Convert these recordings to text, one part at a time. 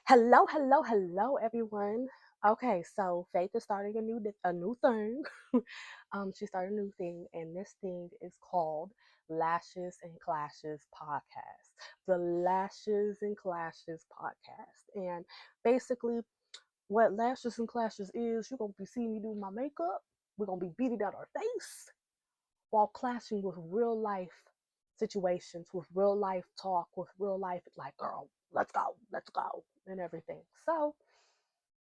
Hello, everyone. Okay, so Faith is starting a new thing. She started a new thing, and this thing is called Lashes and Clashes Podcast. The Lashes and Clashes Podcast, and basically, what Lashes and Clashes is, you're gonna be seeing me do my makeup. We're gonna be beating down our face while clashing with real life situations, with real life talk, with real life, like, girl, let's go, and everything. So,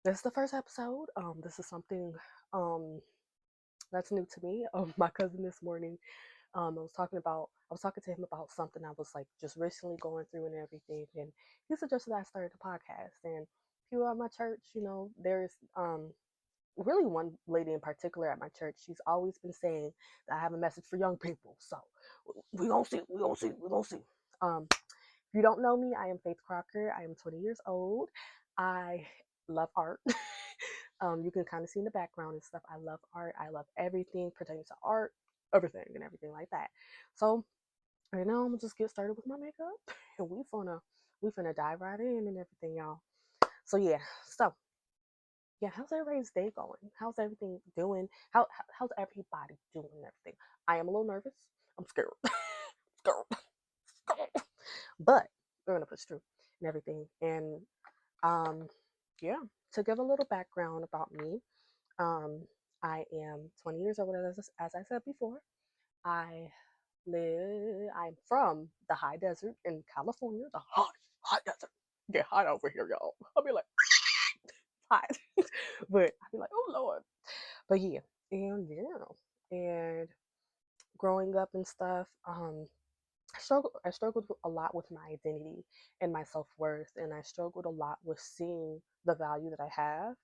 this is the first episode. This is something um, that's new to me. My cousin this morning, I was talking to him about something I was like just recently going through and everything, and he suggested that I started a podcast. And people at my church, there's really one lady in particular at my church. She's always been saying that I have a message for young people. So we gonna see. If you don't know me, I am Faith Crocker. I am 20 years old. I love art. You can kind of see in the background and stuff. I love art. I love everything pertaining to art, everything and everything like that. So right now I'm gonna just get started with my makeup, and we finna dive right in and everything, y'all. So yeah. So yeah, how's everybody's day going? How's everything doing? How's everybody doing and everything? I am a little nervous. I'm scared. scared. Scared. But we're gonna push through and everything. And um yeah, to give a little background about me, um, I am 20 years old, as I said before. I'm from the high desert in California, the hot desert. Get hot over here, y'all. I'll be like, hot. But I'll be like, oh Lord. But yeah, and growing up and stuff, I struggled a lot with my identity and my self-worth, and I struggled a lot with seeing the value that I have.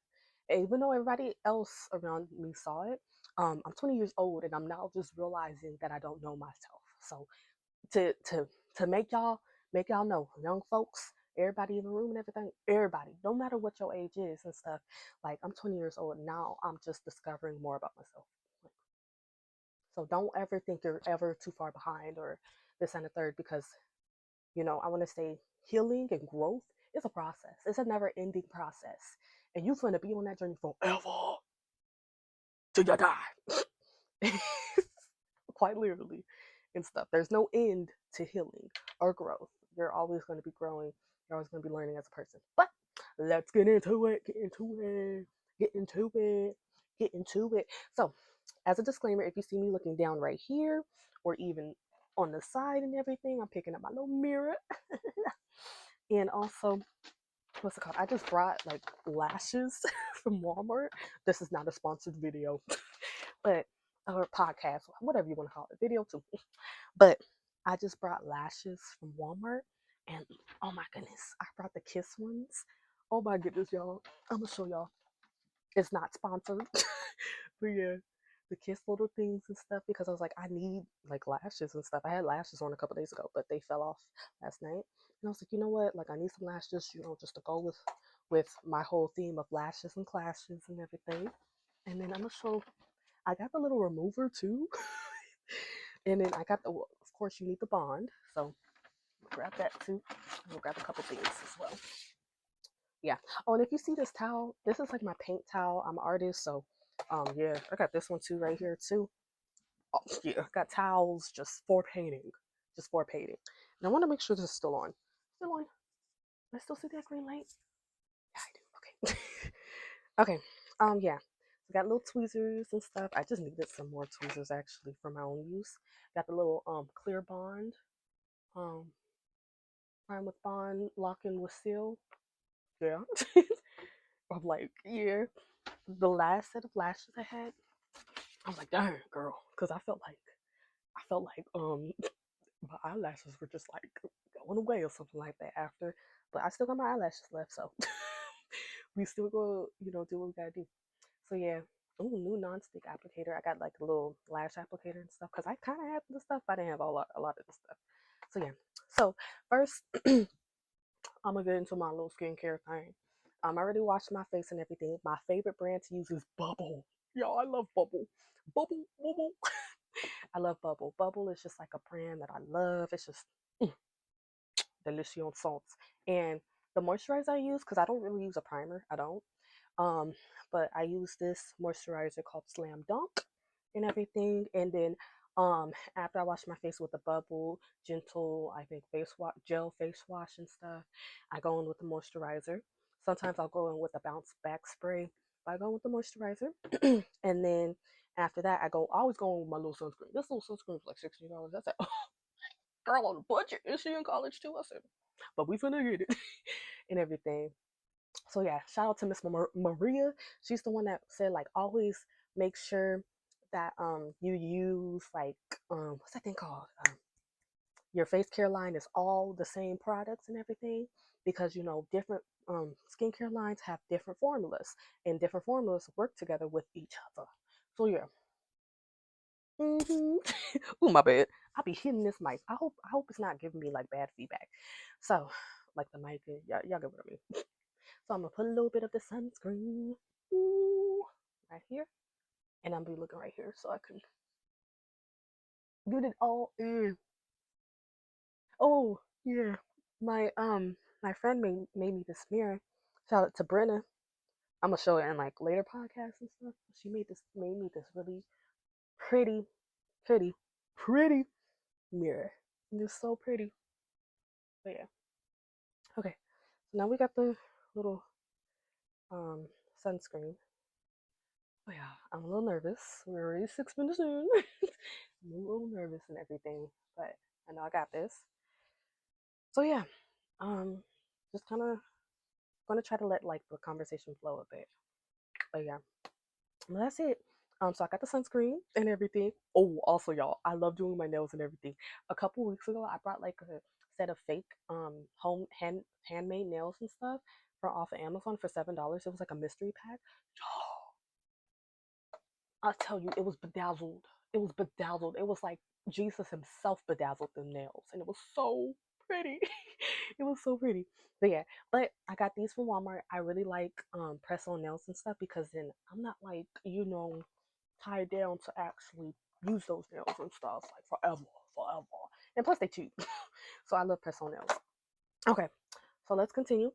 And even though everybody else around me saw it, I'm 20 years old, and I'm now just realizing that I don't know myself. So to to to make y'all know, young folks, everybody in the room and everything, everybody, no matter what your age is and stuff, like, I'm 20 years old now. I'm just discovering more about myself. So don't ever think you're ever too far behind or this and the third, because I want to say healing and growth is a process. It's a never ending process. And you're going to be on that journey forever till you die. Quite literally and stuff. There's no end to healing or growth. You're always going to be growing. You're always going to be learning as a person. But let's get into it. Get into it. So, as a disclaimer, if you see me looking down right here or even on the side and everything, I'm picking up my little mirror. And also, what's it called? I just brought like lashes from Walmart. This is not a sponsored video, but or podcast, whatever you want to call it, video too. But I just brought lashes from Walmart, and oh my goodness, I brought the Kiss ones. Oh my goodness, y'all! I'm gonna show y'all. It's not sponsored, but yeah, the Kiss little things and stuff, because I was like, I need like lashes and stuff. I had lashes on a couple days ago, but they fell off last night, and I was like, you know what? Like, I need some lashes, just to go with my whole theme of lashes and clashes and everything. And then I'm gonna show. I got the little remover too. And then I got of course, you need the bond. So grab that too. We'll grab a couple things as well. Yeah. Oh, and if you see this towel, this is like my paint towel. I'm an artist, so yeah, I got this one too right here too. Oh, yeah, I got towels just for painting. Just for painting. And I want to make sure this is still on. Still on. I still see that green light? Yeah, I do. Okay. Okay. Yeah. So got little tweezers and stuff. I just needed some more tweezers actually for my own use. Got the little clear bond. Um prime with bond, lock in with seal. Yeah. I'm like, yeah. The last set of lashes I had, I was like, darn girl. Cause I felt like my eyelashes were just like going away or something like that after. But I still got my eyelashes left, so we still go, do what we gotta do. So yeah. Ooh, new non-stick applicator. I got like a little lash applicator and stuff because I kind of had the stuff, but I didn't have a lot of the stuff. So yeah. So first, I'm gonna get into my little skincare thing. I already washed my face and everything. My favorite brand to use is Bubble. Yo, I love Bubble. Bubble. I love Bubble. Bubble is just like a brand that I love. It's just delicious salts. And the moisturizer I use, because I don't really use a primer. I don't. Um, but I use this moisturizer called Slam Dunk and everything. And then after I wash my face with the bubble gentle, I think face wash, gel face wash and stuff, I go in with the moisturizer. Sometimes I'll go in with a bounce back spray. But I go in with the moisturizer, and then after that, I always go in with my little sunscreen. This little sunscreen is like $16. I said, oh, girl on a budget. Is she in college too? I said, but we finna get it and everything. So yeah, shout out to Miss Maria. She's the one that said like always make sure that you use like what's that thing called? Your face care line is all the same products and everything, because you know different skincare lines have different formulas, and different formulas work together with each other. So yeah. Mm-hmm. Oh my bad. I'll be hitting this mic. I hope it's not giving me like bad feedback. So like the mic, y'all get what I mean. So I'm gonna put a little bit of the sunscreen, ooh, right here, and I'm gonna be looking right here so I can get it all in. Oh yeah, my friend made me this mirror. Shout out to Brenna. I'm gonna show it in like later podcasts and stuff. She made me this really pretty, pretty, pretty mirror. It's so pretty. But yeah, okay. So now we got the little um sunscreen. Oh yeah, I'm a little nervous. We're already 6 minutes in. I'm a little nervous and everything, but I know I got this. So yeah, um, just kind of gonna try to let like the conversation flow a bit. But yeah, well, that's it. So I got the sunscreen and everything. Oh, also y'all, I love doing my nails and everything. A couple weeks ago, I brought like a set of fake home handmade nails and stuff from off of Amazon for $7. It was like a mystery pack. I tell you, it was bedazzled. It was bedazzled. It was like Jesus himself bedazzled the nails, and it was so pretty. It was so pretty. But yeah, but I got these from Walmart. I really like press on nails and stuff, because then I'm not like tied down to actually use those nails and stuff like forever, forever. And plus they cheap, so I love press on nails. Okay, so let's continue.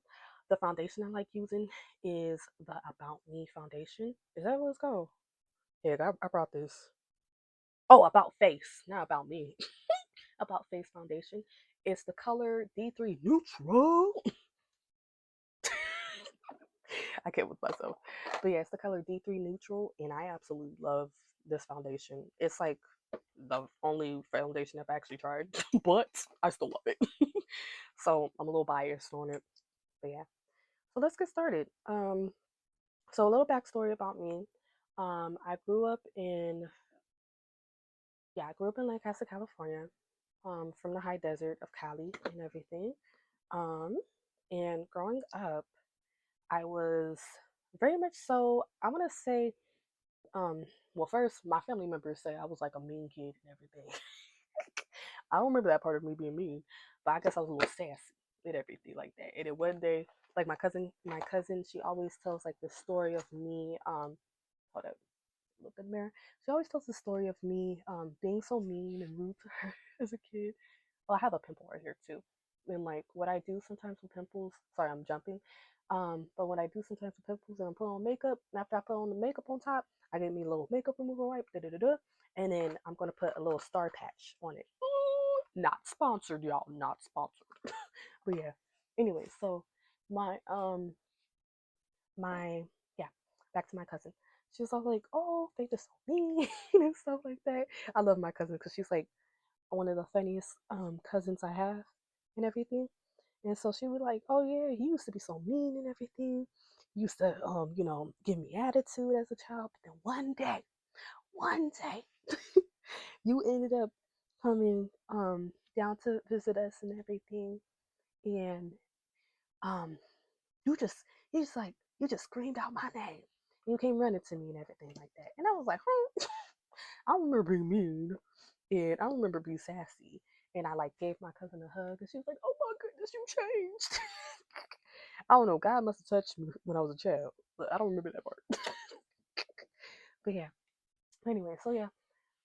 The foundation I like using is the About Me foundation. Is that what it's called? Yeah, I brought this. Oh, About Face, not About Me. About Face foundation. It's the color D3 Neutral. I can't with myself. But yeah, it's the color D3 Neutral, and I absolutely love this foundation. It's like the only foundation I've actually tried, but I still love it. So I'm a little biased on it. But yeah. So let's get started. So a little backstory about me. I grew up in I grew up in Lancaster, California, from the high desert of Cali and everything. Um, and growing up, I was very much so, I want to say, um, well, first, my family members say I was like a mean kid and everything. I don't remember that part of me being mean, but I guess I was a little sassy and everything like that. And then one day, like my cousin, she always tells like the story of me. Hold up, look in the mirror. She always tells the story of me being so mean and rude to her as a kid. Well, I have a pimple right here too. And like what I do sometimes with pimples, sorry, I'm jumping. But what I do sometimes with pimples, and I put on makeup, and after I put on the makeup on top, I get me a little makeup remover wipe, da da da da, and then I'm gonna put a little star patch on it. Ooh, not sponsored, y'all, not sponsored. But yeah. Anyway, so my my yeah, back to my cousin. She was all like, "Oh, they just so mean," and stuff like that. I love my cousin because she's like one of the funniest cousins I have and everything. And so she was like, "Oh yeah, he used to be so mean and everything. He used to give me attitude as a child. But then one day, you ended up coming down to visit us and everything, and um you just you just screamed out my name. You came running to me and everything like that." And I was like, I remember being mean, and I remember being sassy. And I like gave my cousin a hug, and she was like, "Oh my goodness, you changed." I don't know. God must have touched me when I was a child, but I don't remember that part. But yeah. Anyway, so yeah,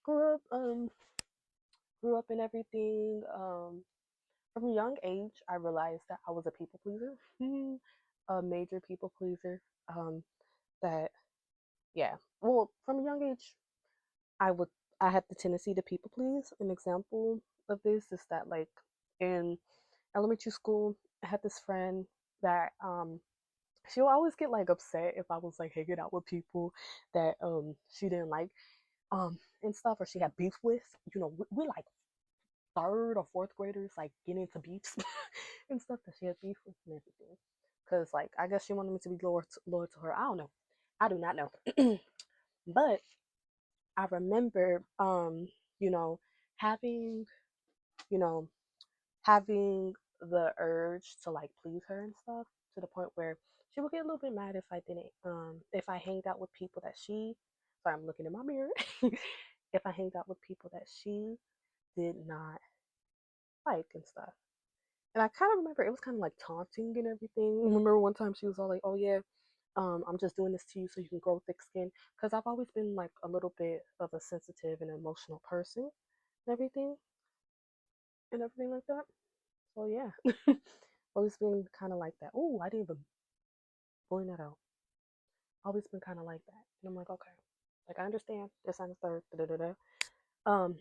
grew up, grew up in everything. from a young age, I realized that I was a people pleaser, a major people pleaser. Um, that yeah. Well, from a young age, I would I had the tendency to people please. An example of this is that like in elementary school, I had this friend that she'll always get like upset if I was like hanging out with people that she didn't like and stuff or she had beef with. You know, we like third or fourth graders like getting into beefs and stuff that she had beef with and everything. Cause like I guess she wanted me to be loyal to her. I don't know. I do not know. But I remember you know, having, you know, having the urge to like please her and stuff to the point where she would get a little bit mad if I didn't if I hanged out with people that she sorry, I'm looking in my mirror. If I hanged out with people that she did not like and stuff. And I kind of remember it was kind of like taunting and everything. Remember one time she was all like, "Oh yeah, I'm just doing this to you so you can grow thick skin." Because I've always been like a little bit of a sensitive and emotional person, and everything like that. So yeah, always been kind of like that. Oh, I didn't even point that out. Always been kind of like that, and I'm like, okay, like I understand this and the third, da da da da. Um,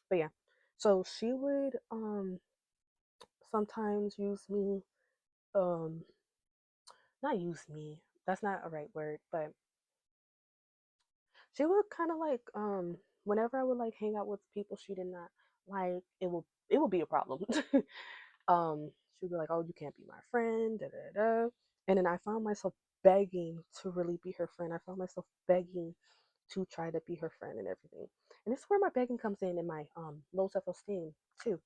but yeah, so she would sometimes use me, um, not use me. That's not a right word, but she would kind of like whenever I would like hang out with people she did not like, it will be a problem. um, she would be like, "Oh, you can't be my friend," da da da. And then I found myself begging to really be her friend. I found myself begging to try to be her friend and everything. And this is where my begging comes in my low self esteem too,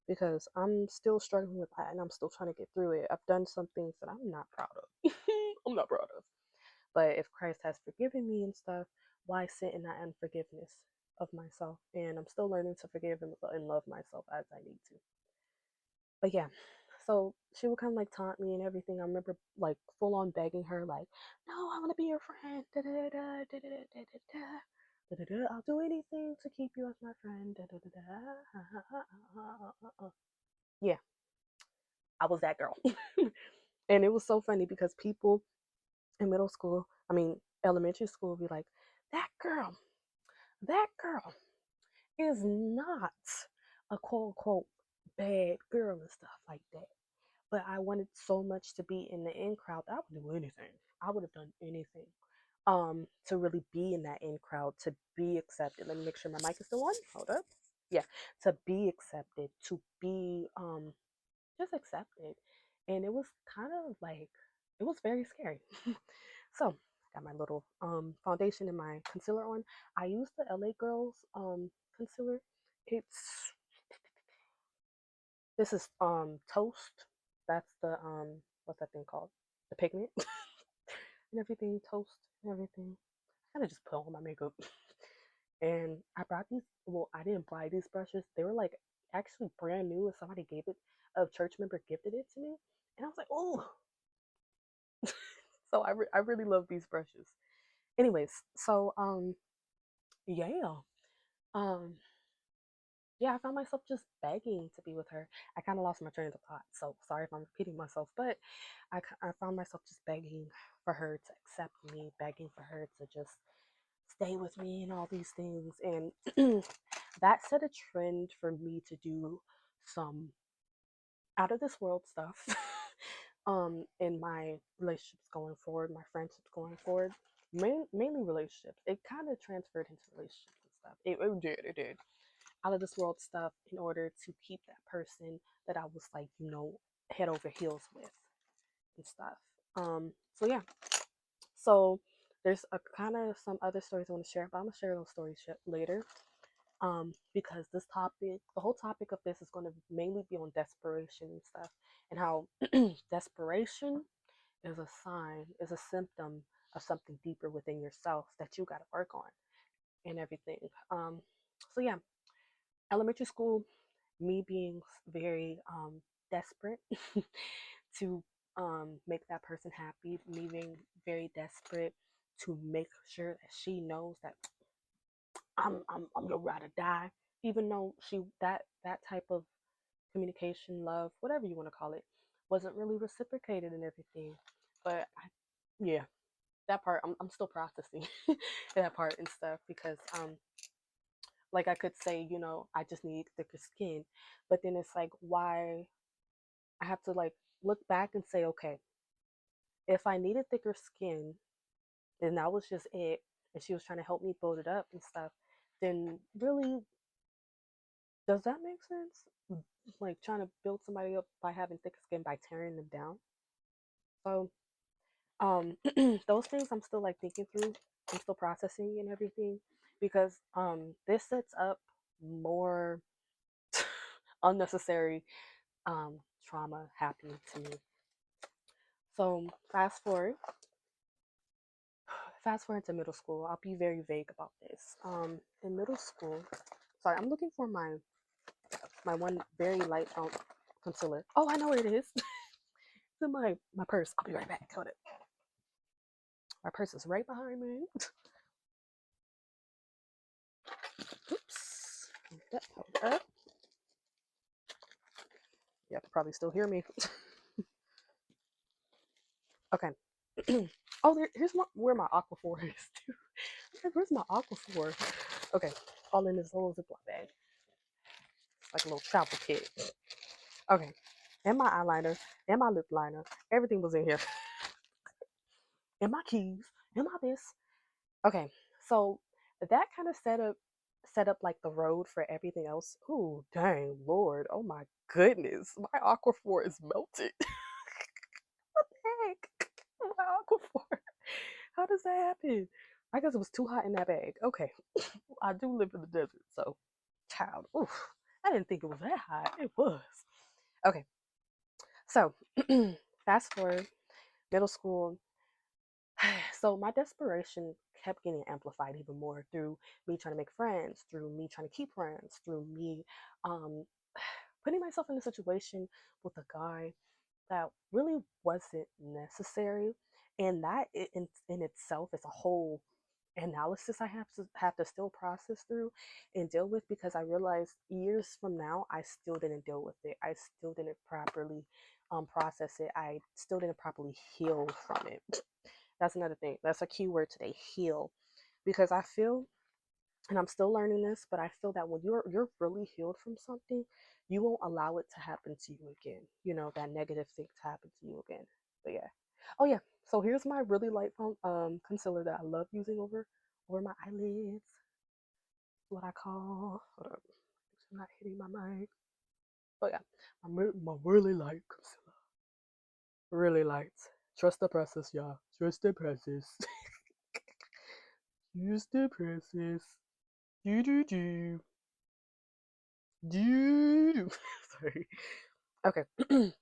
because I'm still struggling with that and I'm still trying to get through it. I've done some things that I'm not proud of. I'm not proud of. But if Christ has forgiven me and stuff, why sit in that unforgiveness of myself? And I'm still learning to forgive and love myself as I need to. But yeah, so she would kind of like taunt me and everything. I remember like full on begging her, like, "No, I want to be your friend. Da da da da da da da da. Da, da, da. I'll do anything to keep you as my friend. Da, da, da, da. Yeah, I was that girl. And it was so funny because people in middle school, I mean, elementary school, would be like, that girl is not a quote unquote bad girl and stuff like that. But I wanted so much to be in the in crowd that I would do anything. I would have done anything to really be in that in crowd, to be accepted. Let me make sure my mic is still on. Hold up. Yeah, to be accepted, to be just accepted. And it was kind of like it was very scary. So I got my little foundation and my concealer on. I use the LA Girls concealer. It's this is Toast. That's the what's that thing called? The pigment and everything, toast and everything. I kind of just put on my makeup. And I brought these. Well, I didn't buy these brushes. They were like actually brand new, and somebody gave it. A church member gifted it to me, and I was like, oh. So I really love these brushes. Anyways, so yeah, um yeah, I found myself just begging to be with her. I kind of lost my train of thought, so sorry if I'm repeating myself, but I found myself just begging for her to accept me, begging for her to just stay with me and all these things. And that set a trend for me to do some out of this world stuff in my relationships going forward, my friendships going forward. Mainly relationships. It kind of transferred into relationships and stuff. It did out of this world stuff in order to keep that person that I was like, head over heels with and stuff. So yeah. So there's a kind of some other stories I want to share, but I'm gonna share those stories later. Because this topic, the whole topic of this is going to mainly be on desperation and stuff, and how desperation is a sign, is a symptom of something deeper within yourself that you got to work on and everything. So yeah, elementary school, me being very desperate to make that person happy, me being very desperate to make sure that she knows that I'm your ride or die, even though that type of communication, love, whatever you want to call it, wasn't really reciprocated and everything. But yeah, that part I'm still processing that part and stuff because like I could say, I just need thicker skin, but then it's like why I have to like look back and say, okay, if I needed thicker skin and that was just it, and she was trying to help me build it up and stuff, then really, does that make sense? Like trying to build somebody up by having thicker skin by tearing them down. So, those things I'm still like thinking through. I'm still processing and everything because this sets up more unnecessary trauma happening to me. So fast forward to middle school. I'll be very vague about this. In middle school, sorry, I'm looking for my one very light concealer. Oh, I know where it is. It's in my purse. I'll be right back. Hold it. My purse is right behind me. Oops. Hold up. You can probably still hear me. Okay. Oh, here's where my Aquaphor is too. Where's my Aquaphor? Okay, all in this little Ziploc bag, like a little travel kit. Okay, and my eyeliner, and my lip liner, everything was in here, and my keys, and my this. Okay, so that kind of set up like the road for everything else. Ooh, dang Lord! Oh my goodness, my Aquaphor is melted. What the heck? My Aquaphor. How does that happen? I guess it was too hot in that bag. Okay. I do live in the desert, so child. Oof. I didn't think it was that hot. It was. Okay. So fast forward, middle school. So my desperation kept getting amplified even more through me trying to make friends, through me trying to keep friends, through me um putting myself in a situation with a guy that really wasn't necessary. And that in itself is a whole analysis I have to still process through and deal with because I realized years from now I still didn't deal with it. I still didn't properly process it. I still didn't properly heal from it. That's another thing. That's a key word today, heal. Because I feel, and I'm still learning this, but I feel that when you're really healed from something, you won't allow it to happen to you again. That negative thing to happen to you again. But yeah. Oh yeah. So here's my really light concealer that I love using over my eyelids. What I call. Hold up. I'm not hitting my mic. Oh yeah. My really light concealer. Really light. Trust the process, y'all. Trust the process. Use the process. Do do do. Do. Sorry. Okay. And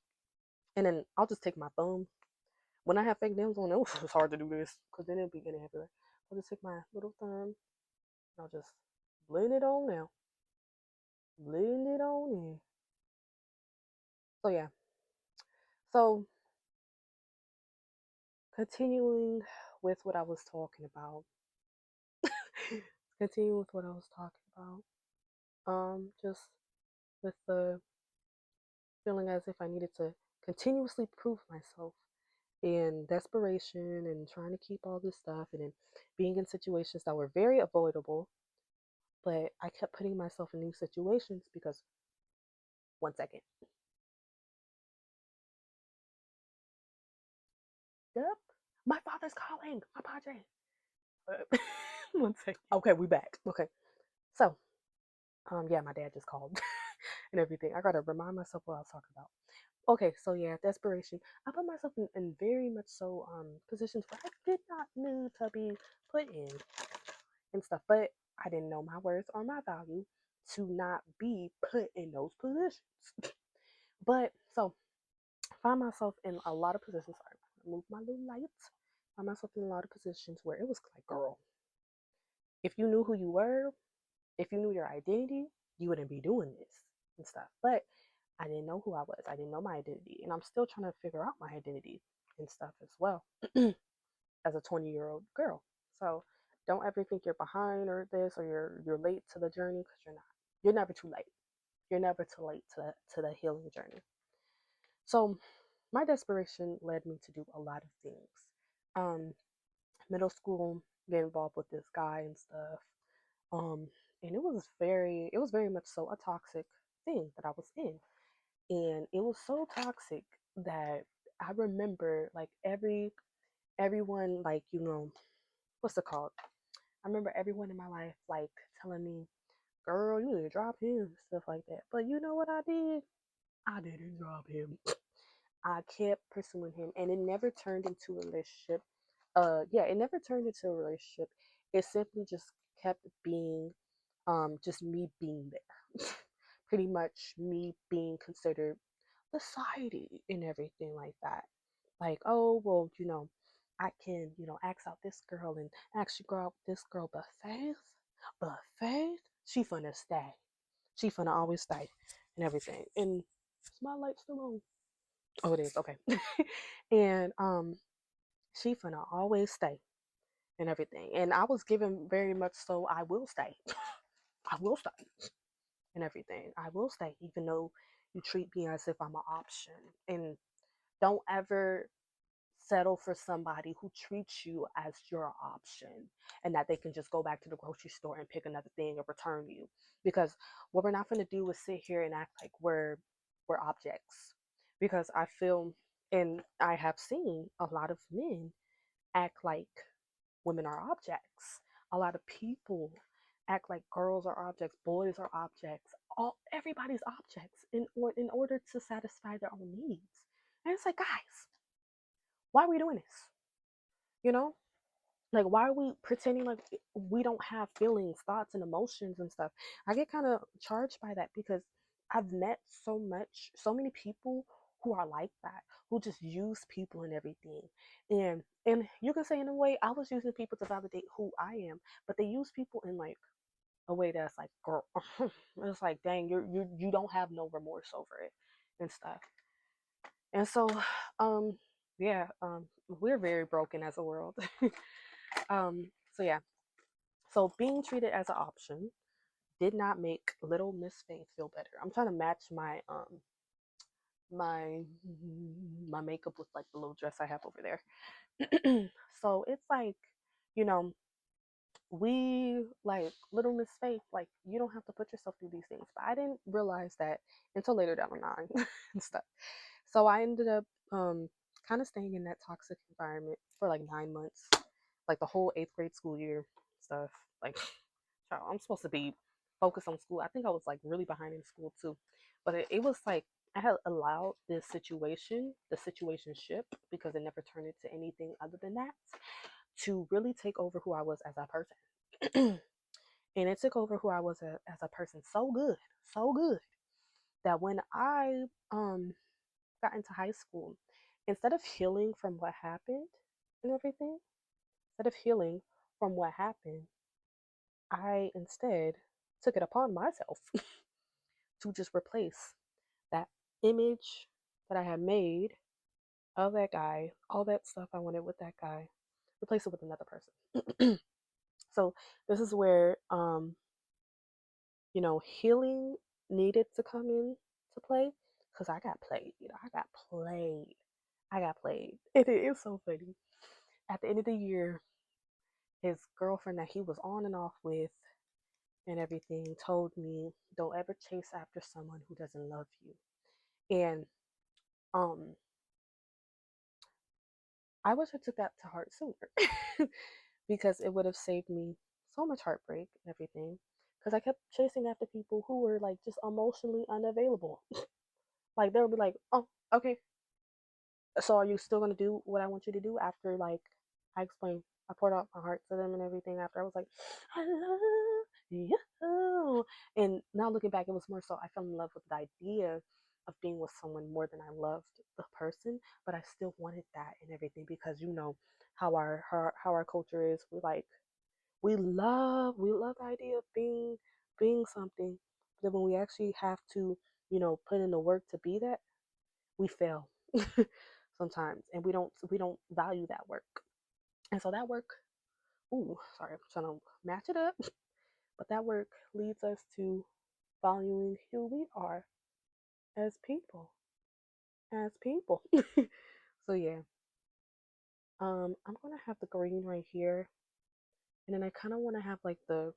then I'll just take my thumb. When I have fake nails on, it's hard to do this because then it'll be getting everywhere. I'll just take my little thumb. And I'll just blend it on now. Blend it on in. So yeah. So continuing with what I was talking about. Continuing with what I was talking about. Just with the feeling as if I needed to continuously prove myself in desperation and trying to keep all this stuff and then being in situations that were very avoidable, but I kept putting myself in new situations because 1 second. Yep. My father's calling. My padre. 1 second. Okay, we back. Okay. So, yeah, my dad just called and everything. I gotta remind myself what I was talking about. Okay, so yeah, desperation. I put myself in very much so positions where I did not need to be put in and stuff, but I didn't know my worth or my value to not be put in those positions. But so I find myself in a lot of positions. Sorry, I'm gonna move my little lights. I find myself in a lot of positions where it was like, girl, if you knew who you were, if you knew your identity, you wouldn't be doing this and stuff. But I didn't know who I was. I didn't know my identity. And I'm still trying to figure out my identity and stuff as well as a 20-year-old girl. So don't ever think you're behind or this or you're late to the journey because you're not. You're never too late. You're never too late to the healing journey. So my desperation led me to do a lot of things. Um, Middle school, get involved with this guy and stuff. Um, and it was very much so a toxic thing that I was in. And it was so toxic that I remember like everyone like, what's it called? I remember everyone in my life like telling me, girl, you need to drop him, stuff like that. But you know what I did? I didn't drop him. I kept pursuing him and it never turned into a relationship. Yeah, it never turned into a relationship. It simply just kept being just me being there. Pretty much me being considered the sidey and everything like that. Like, oh well, I can, ask out this girl and actually go out with this girl, but Faith, she finna stay. She finna always stay and everything. And is my light still on? Oh, it is. Okay. And she finna always stay and everything. And I was given very much so I will stay. I will stay and everything. I will stay, even though you treat me as if I'm an option. And don't ever settle for somebody who treats you as your option and that they can just go back to the grocery store and pick another thing or return you. Because what we're not going to do is sit here and act like we're objects. Because I feel and I have seen a lot of men act like women are objects. A lot of people act like girls are objects, boys are objects. Everybody's objects in order to satisfy their own needs. And it's like, guys, why are we doing this? You know, like why are we pretending like we don't have feelings, thoughts, and emotions and stuff? I get kind of charged by that because I've met so many people who are like that, who just use people and everything. And you can say in a way I was using people to validate who I am, but they use people in like a way that's like, girl, it's like, dang, you don't have no remorse over it and stuff. And so, um, yeah, we're very broken as a world. So yeah, so being treated as an option did not make little Miss Faith feel better. I'm trying to match my my makeup with like the little dress I have over there. So it's like, you know, we like little Miss Faith, like you don't have to put yourself through these things. But I didn't realize that until later down the line and stuff. So I ended up kind of staying in that toxic environment for like 9 months, like the whole eighth grade school year stuff. Like, child, I'm supposed to be focused on school. I think I was like really behind in school too, but it was like I had allowed the situationship, because it never turned into anything other than that, to really take over who I was as a person. And it took over who I was as a person so good that when I got into high school, instead of healing from what happened and everything, instead of healing from what happened, I instead took it upon myself to just replace that image that I had made of that guy, all that stuff I wanted with that guy, replace it with another person. So this is where healing needed to come in to play, because I got played. I got played. I got played. It's so funny. At the end of the year, his girlfriend that he was on and off with and everything told me, don't ever chase after someone who doesn't love you. And um I wish I took that to heart sooner, because it would have saved me so much heartbreak and everything, because I kept chasing after people who were like just emotionally unavailable. Like they'll be like, oh, okay, so are you still gonna do what I want you to do after, like, I explained, I poured out my heart to them and everything after I was like, I love you. And now looking back, it was more so I fell in love with the idea of being with someone more than I loved the person, but I still wanted that and everything, because how our culture is. We love the idea of being something, but then when we actually have to, put in the work to be that, we fail sometimes, and we don't value that work. And so that work, ooh, sorry, I'm trying to match it up, but that work leads us to valuing who we are as people. As people. So yeah. I'm gonna have the green right here. And then I kinda wanna have like I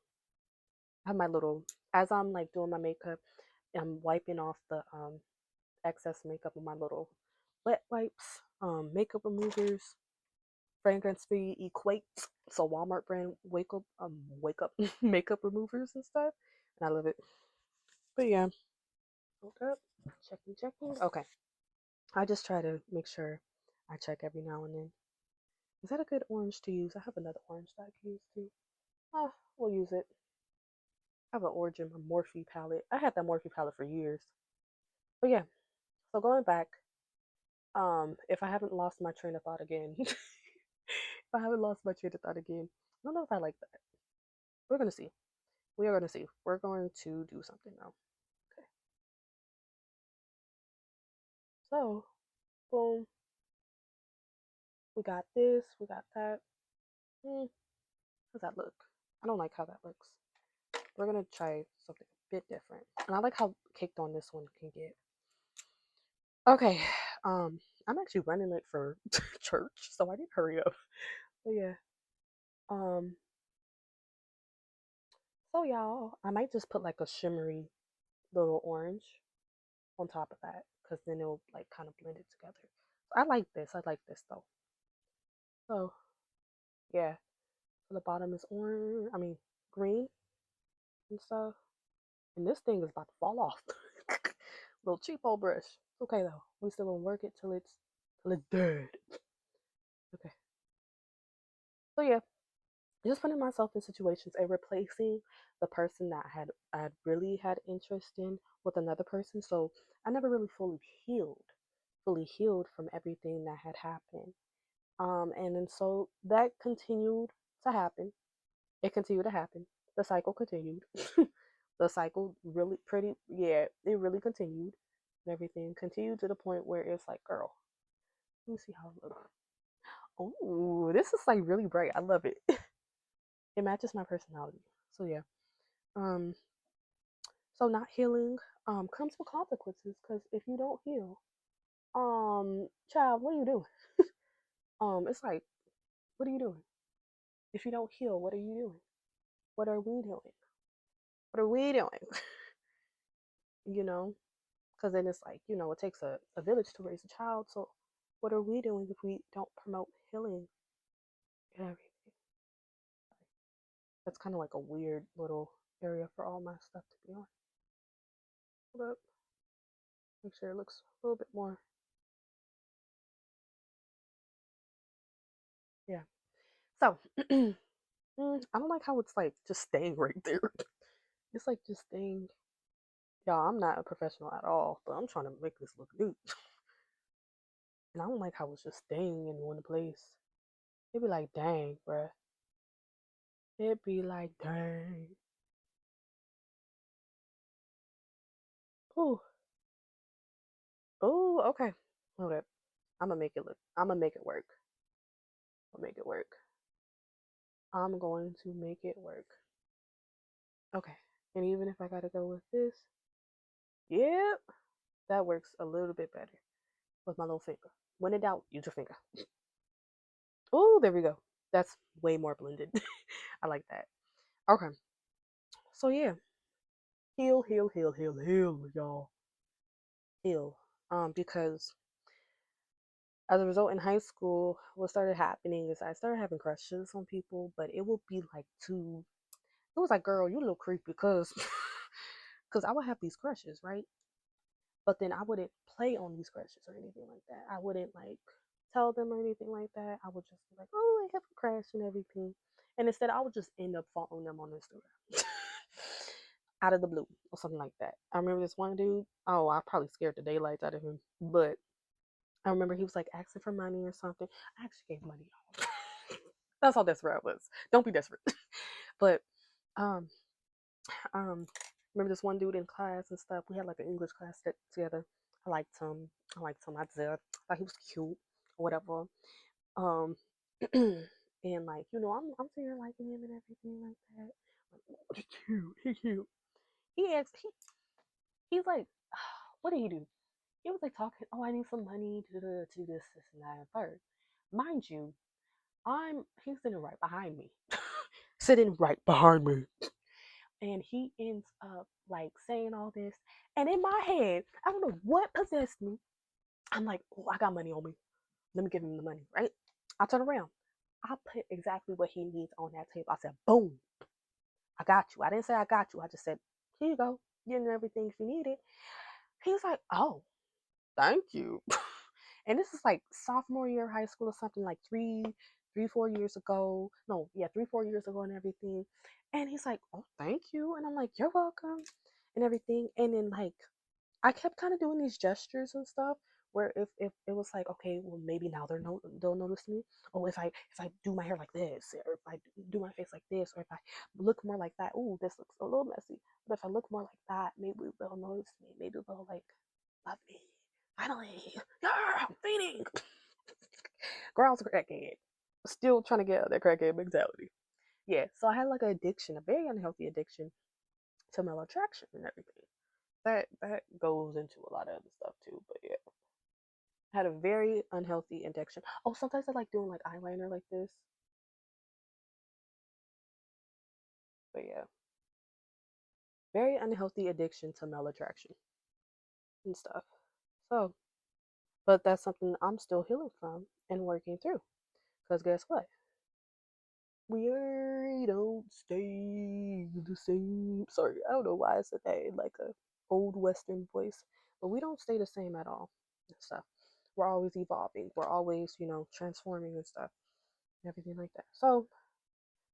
have my little as I'm like doing my makeup, I'm wiping off the excess makeup with my little wet wipes, makeup removers, fragrance free equates. So Walmart brand wake up makeup removers and stuff. And I love it. But yeah, hold up. Checking, checking. Okay. I just try to make sure I check every now and then. Is that a good orange to use? I have another orange that I can use too. Ah, we'll use it. I have an orange in my Morphe palette. I had that Morphe palette for years. But yeah, so going back, if I haven't lost my train of thought again, if I haven't lost my train of thought again, I don't know if I like that. We're gonna see. We are gonna see. We're going to do something now. Okay. So, boom. We got this. We got that. How's that look? I don't like how that looks. We're gonna try something a bit different. And I like how caked on this one can get. Okay. I'm actually running late for church, so I need to hurry up. But yeah. Um, so y'all, I might just put like a shimmery little orange on top of that, because then it'll like kind of blend it together. I like this. I like this though. So yeah. So the bottom is orange. I mean green and stuff. And this thing is about to fall off. Little cheapo brush. Okay though. We still gonna work it till it's dead. Okay. So yeah, just putting myself in situations and replacing the person that I had really had interest in with another person. So I never really fully healed from everything that had happened. And then so that continued to happen. It continued to happen. The cycle continued. The cycle really pretty, yeah, it really continued. And everything continued to the point where it's like, girl, let me see how it looks. Oh, this is like really bright. I love it. It matches my personality. So yeah. Um, so not healing comes with consequences, because if you don't heal, child, what are you doing? It's like, what are you doing? If you don't heal, what are you doing? What are we doing? What are we doing? You know? Because then it's like, it takes a village to raise a child. So what are we doing if we don't promote healing and everything? That's kind of like a weird little area for all my stuff to be on. Hold up. Make sure it looks a little bit more. Yeah. So, I don't like how it's like just staying right there. It's like just staying. Y'all, I'm not a professional at all, but I'm trying to make this look neat. And I don't like how it's just staying in one place. It'd be like, dang, bruh. It'd be like, dang. Ooh. Ooh, okay. Hold up. I'm gonna make it look. I'm gonna make it work. I'll make it work. I'm going to make it work. Okay. And even if I gotta go with this, yep, that works a little bit better with my little finger. When in doubt, use your finger. Oh, there we go. That's way more blended. I like that. Okay. So yeah, heal, heal, heal, heal, heal, y'all. Heal. Because as a result, in high school, what started happening is I started having crushes on people, but it would be like too. It was like, girl, you a little creepy, because because I would have these crushes, right? But then I wouldn't play on these crushes or anything like that. I wouldn't like tell them or anything like that. I would just be like, oh, I have a crush and everything. And instead, I would just end up following them on Instagram out of the blue or something like that. I remember this one dude. Oh, I probably scared the daylights out of him. But I remember he was like asking for money or something. I actually gave money. That's how desperate I was. Don't be desperate. But um, um, remember this one dude in class and stuff. We had like an English class together. I liked him. I thought he was cute or whatever. Um, and like I'm sitting here liking him and everything like that. Like, oh, he cute. He cute. He asked. He's like, what did he do? He was like talking, oh, I need some money to do this, and that, and third. Mind you, he's sitting right behind me. Sitting right behind me. And he ends up like saying all this. And in my head, I don't know what possessed me. I'm like, oh, I got money on me. Let me give him the money, right? I turn around. I put exactly what he needs on that table. I said, boom, I got you. I didn't say I got you. I just said, here you go. Getting everything if you need it. He's like, oh, thank you. And this is like sophomore year of high school or something, like 4 years ago. No, yeah, 4 years ago and everything. And he's like, oh, thank you. And I'm like, you're welcome and everything. And then like I kept kind of doing these gestures and stuff where if it was like, okay, well maybe now they'll notice me. Oh, if I do my hair like this, or if I do my face like this, or if I look more like that, ooh, this looks a little messy. But if I look more like that, maybe they'll notice me. Maybe they'll like love me. Finally, yeah, I'm fainting. Girl's a crackhead. Still trying to get out of that crackhead mentality. Yeah, so I had like an addiction, a very unhealthy addiction to male attraction and everything. That goes into a lot of other stuff too, but yeah. I had a very unhealthy addiction. Oh, sometimes I like doing like eyeliner like this. But yeah. Very unhealthy addiction to male attraction and stuff. So, but that's something I'm still healing from and working through. Because guess what? We don't stay the same. Sorry, I don't know why I said that in like a old Western voice, but we don't stay the same at all and stuff. We're always evolving. We're always, transforming and stuff, and everything like that. So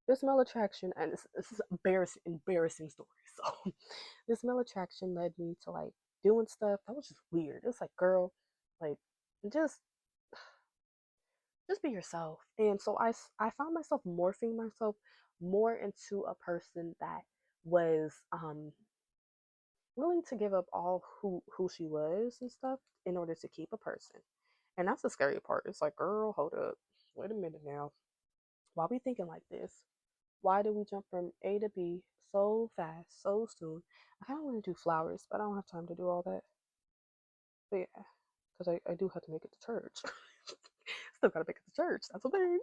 this male attraction, and this is embarrassing story. So this male attraction led me to like doing stuff that was just weird. It's like, girl, like just just be yourself. And so I found myself morphing myself more into a person that was willing to give up all who she was and stuff in order to keep a person. And that's the scary part. It's like, girl, hold up. Wait a minute now. Why we thinking like this? Why did we jump from A to B so fast, so soon? I kind of want to do flowers, but I don't have time to do all that. But yeah, because I do have to make it to church. Still gotta make it to church. That's a thing.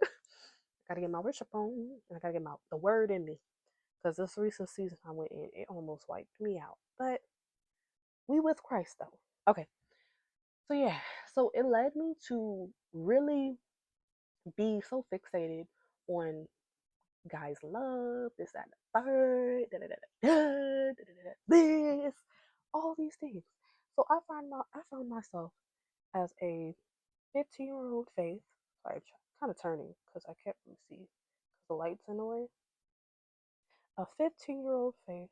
Gotta get my worship on, and I gotta get the word in me. Because this recent season I went in, it almost wiped me out. But we with Christ though. Okay, so yeah, so it led me to really be so fixated on guys' love, this, that, and the third, da, da, da, da, da, da, da, this, all these things. So I found myself as a 15-year-old Faith. Sorry, I'm kind of turning because I can't really see because the light's in the way. A 15-year-old Faith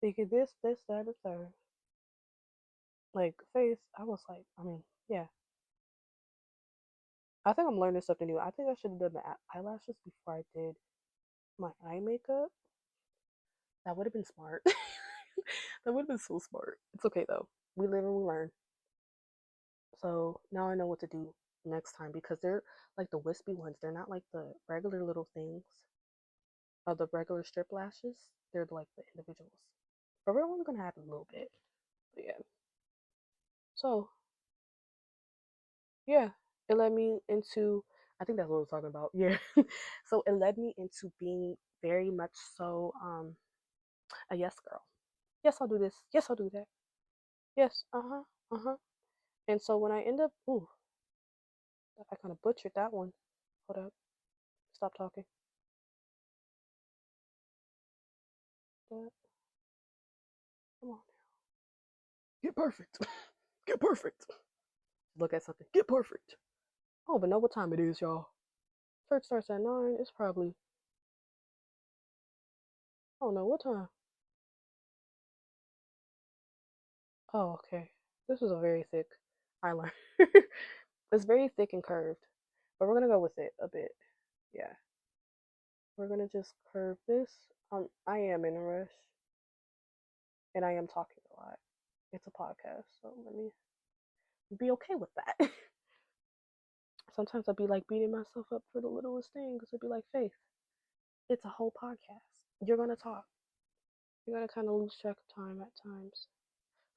thinking this, that, and the third. Like Faith, I was like, I mean, yeah. I think I'm learning something new. I think I should have done the eyelashes before I did my eye makeup. That would have been smart. That would have been so smart. It's okay though. We live and we learn. So now I know what to do next time because they're like the wispy ones. They're not like the regular little things of the regular strip lashes. They're like the individuals. But we're only gonna add a little bit. But yeah. So yeah, it led me into. I think that's what we're talking about. Yeah. So it led me into being very much so a yes girl. Yes, I'll do this. Yes, I'll do that. Yes. Uh huh. Uh huh. And so when I end up, ooh, I kind of butchered that one. Hold up. Stop talking. But come on now. Get perfect. Get perfect. Look at something. Get perfect. Oh, but know what time it is, y'all. Church starts at 9. It's probably, I don't know what time. Oh, okay. This is a very thick eyeliner. It's very thick and curved. But we're gonna go with it a bit. Yeah. We're gonna just curve this. I am in a rush. And I am talking a lot. It's a podcast, so let me be okay with that. Sometimes I'll be like beating myself up for the littlest things. I'll be like, Faith, it's a whole podcast. You're gonna talk. You gotta kind of lose track of time at times.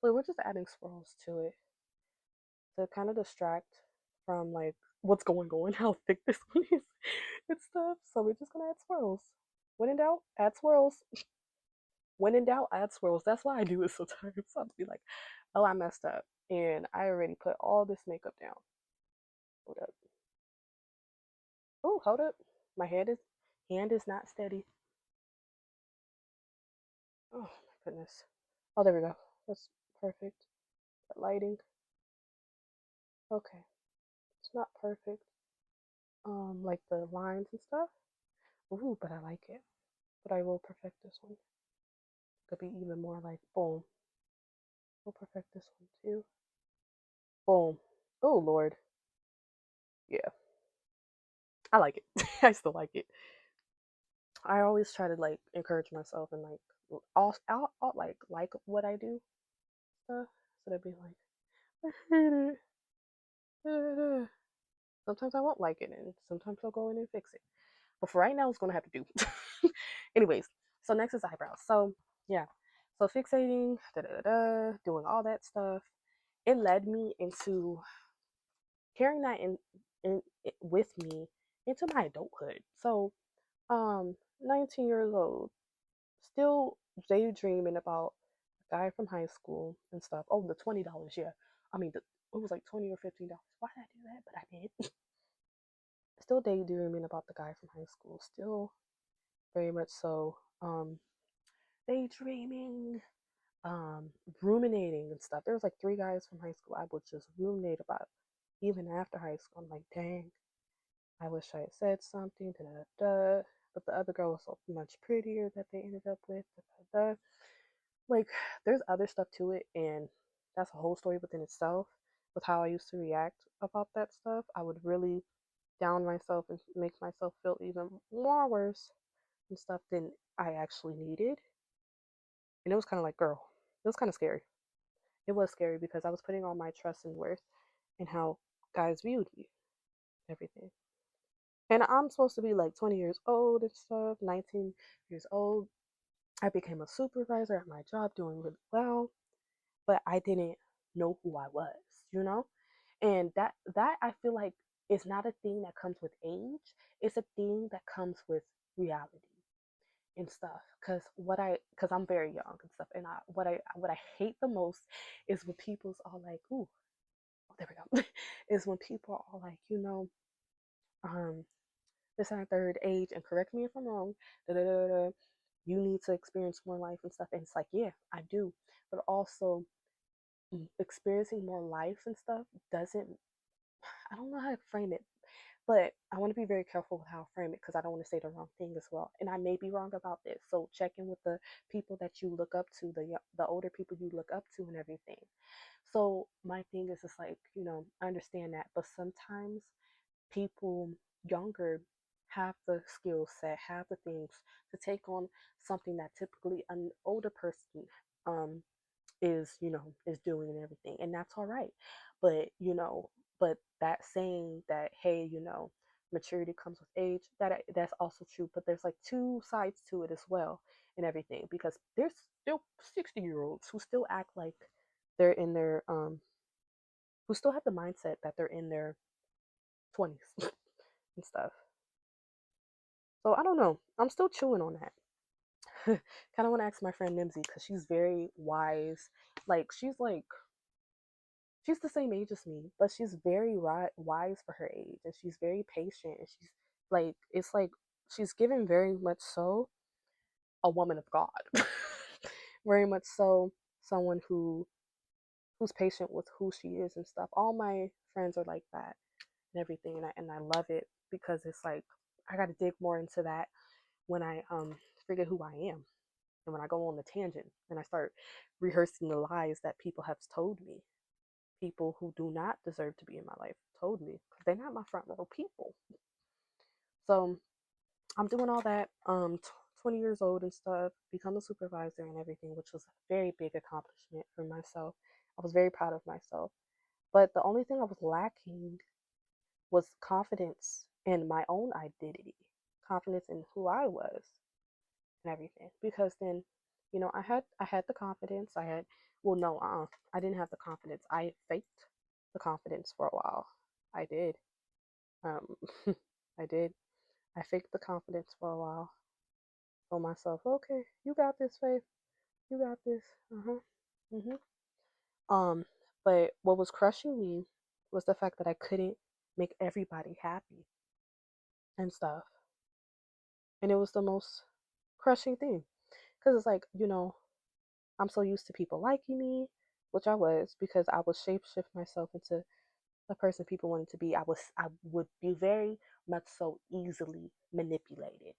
Like we're just adding swirls to it to kind of distract from like what's going on, how thick this one is, and stuff. So we're just gonna add swirls. When in doubt, add swirls. When in doubt, add swirls. That's why I do it sometimes. I'll be like, oh, I messed up, and I already put all this makeup down. Hold up. Oh, hold up. My hand is not steady. Oh my goodness. Oh, there we go. That's perfect. That lighting. Okay. It's not perfect. Like the lines and stuff. Ooh, but I like it. But I will perfect this one. Could be even more like boom. We'll perfect this one too. Boom. Oh Lord. Yeah. I like it. I still like it. I always try to like encourage myself and like I'll like what I do stuff. So they'd be like, I hate it. Sometimes I won't like it, and sometimes I'll go in and fix it. But for right now, it's gonna have to do. Anyways, so next is eyebrows. So yeah, so fixating, doing all that stuff. It led me into carrying that in with me into my adulthood. So 19 years old, still daydreaming about a guy from high school and stuff. Oh, the $20, yeah. I mean, it was like 20 or $15. Why did I do that? But I did. Still daydreaming about the guy from high school. Still very much so. Daydreaming, um, ruminating and stuff. There was like three guys from high school I would just ruminate about even after high school. I'm like, dang, I wish I had said something. Da, da, da. But the other girl was so much prettier that they ended up with. Da, da, da. Like, there's other stuff to it, and that's a whole story within itself with how I used to react about that stuff. I would really down myself and make myself feel even more worse and stuff than I actually needed. And it was kind of like, girl, it was kind of scary. It was scary because I was putting all my trust and worth in how guys viewed me, everything. And I'm supposed to be like 20 years old and stuff, 19 years old. I became a supervisor at my job doing really well, but I didn't know who I was, you know? And that I feel like is not a thing that comes with age. It's a thing that comes with reality and stuff. Cause I'm very young and stuff. And what I hate the most is when people's all like, ooh, oh, there we go. Is when people are all like, um, this and third age, and correct me if I'm wrong, da, da, da, da, you need to experience more life and stuff. And it's like, yeah, I do. But also experiencing more life and stuff doesn't, I don't know how to frame it, but I want to be very careful with how I frame it because I don't want to say the wrong thing as well. And I may be wrong about this. So check in with the people that you look up to, the older people you look up to and everything. So my thing is just like, I understand that, but sometimes people younger have the skill set, have the things to take on something that typically an older person um is doing and everything, and that's all right. But but that saying that, hey, maturity comes with age, that's also true, but there's like two sides to it as well and everything, because there's still 60-year-olds who still act like they're in their who still have the mindset that they're in their 20s and stuff. So I don't know, I'm still chewing on that. Kind of want to ask my friend Nimsy because she's very wise. Like she's the same age as me, but she's very wise for her age, and she's very patient. And she's like, it's like she's given very much so a woman of God, very much so someone who's patient with who she is and stuff. All my friends are like that and everything, and I love it because it's like I got to dig more into that when I figure who I am, and when I go on the tangent and I start rehearsing the lies that people have told me, people who do not deserve to be in my life told me, because they're not my front row people. So I'm doing all that, 20 years old and stuff, become a supervisor and everything, which was a very big accomplishment for myself. I was very proud of myself. But the only thing I was lacking was confidence in my own identity, confidence in who I was and everything. Because then I had the confidence. I had well no, I didn't have the confidence. I faked the confidence for a while. I did. Um I did. I faked the confidence for a while. Told myself, okay, you got this, Faith. You got this. Uh-huh. Mhm. But what was crushing me was the fact that I couldn't make everybody happy and stuff. And it was the most crushing thing. Because it's like, I'm so used to people liking me, which I was because I would shapeshift myself into the person people wanted to be. I would be very much so easily manipulated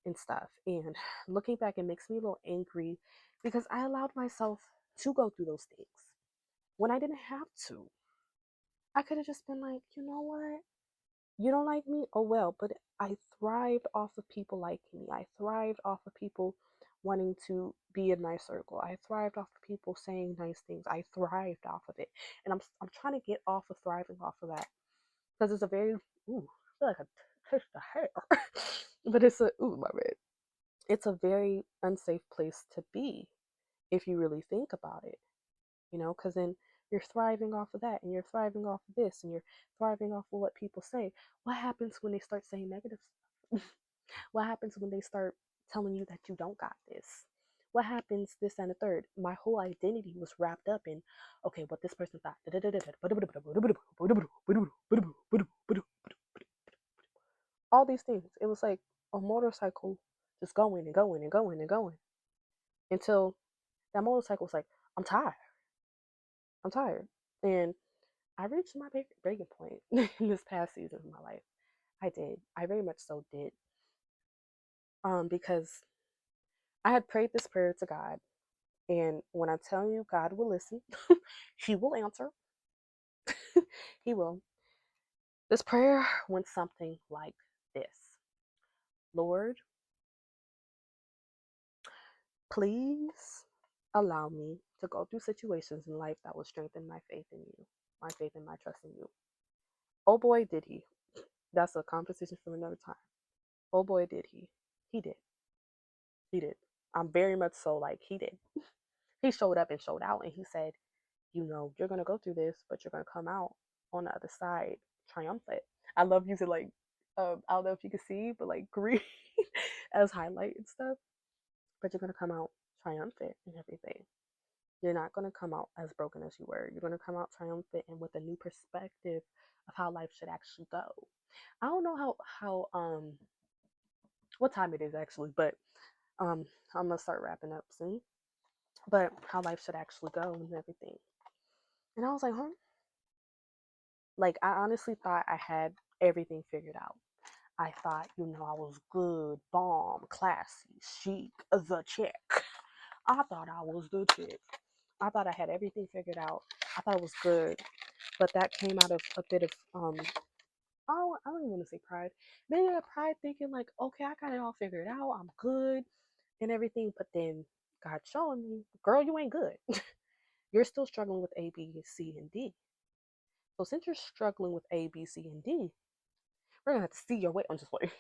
and stuff. And looking back, it makes me a little angry because I allowed myself to go through those things when I didn't have to. I could have just been like, you know what? You don't like me? Oh well, but I thrived off of people liking me. I thrived off of people wanting to be in my circle. I thrived off of people saying nice things. I thrived off of it. And I'm trying to get off of thriving off of that. Because it's a very I feel like I touched the hair. But it's a my bad. It's a very unsafe place to be if you really think about it. Because then you're thriving off of that and you're thriving off of this and you're thriving off of what people say. What happens when they start saying negative stuff? What happens when they start telling you that you don't got this? What happens this and the third? My whole identity was wrapped up in, okay, what this person thought. All these things. It was like a motorcycle just going and going and going and going until that motorcycle was like, I'm tired. I'm tired. And I reached my breaking point in this past season of my life. I did. I very much so did. Because I had prayed this prayer to God, and when I tell you God will listen, He will answer. He will. This prayer went something like this: Lord, please allow me to go through situations in life that will strengthen my faith in you, my faith and my trust in you. Oh boy, did He. That's a conversation for another time. Oh boy, did He. He did. He did. I'm very much so like He did. He showed up and showed out and He said, you're going to go through this, but you're going to come out on the other side triumphant. I love using like, I don't know if you can see, but like green as highlight and stuff, but you're going to come out triumphant and everything. You're not going to come out as broken as you were. You're going to come out triumphant and with a new perspective of how life should actually go. I don't know how what time it is actually, but I'm gonna start wrapping up soon. But how life should actually go and everything. And I was like, huh? Like, I honestly thought I had everything figured out. I thought, I was good, bomb, classy, chic, the chick. I thought I was the chick. I thought I had everything figured out. I thought it was good. But that came out of a bit of, I don't even want to say pride. Maybe that pride thinking, like, okay, I got it all figured out. I'm good and everything. But then God showing me, girl, you ain't good. You're still struggling with A, B, C, and D. So since you're struggling with A, B, C, and D, we're gonna have to see your way. I'm just like,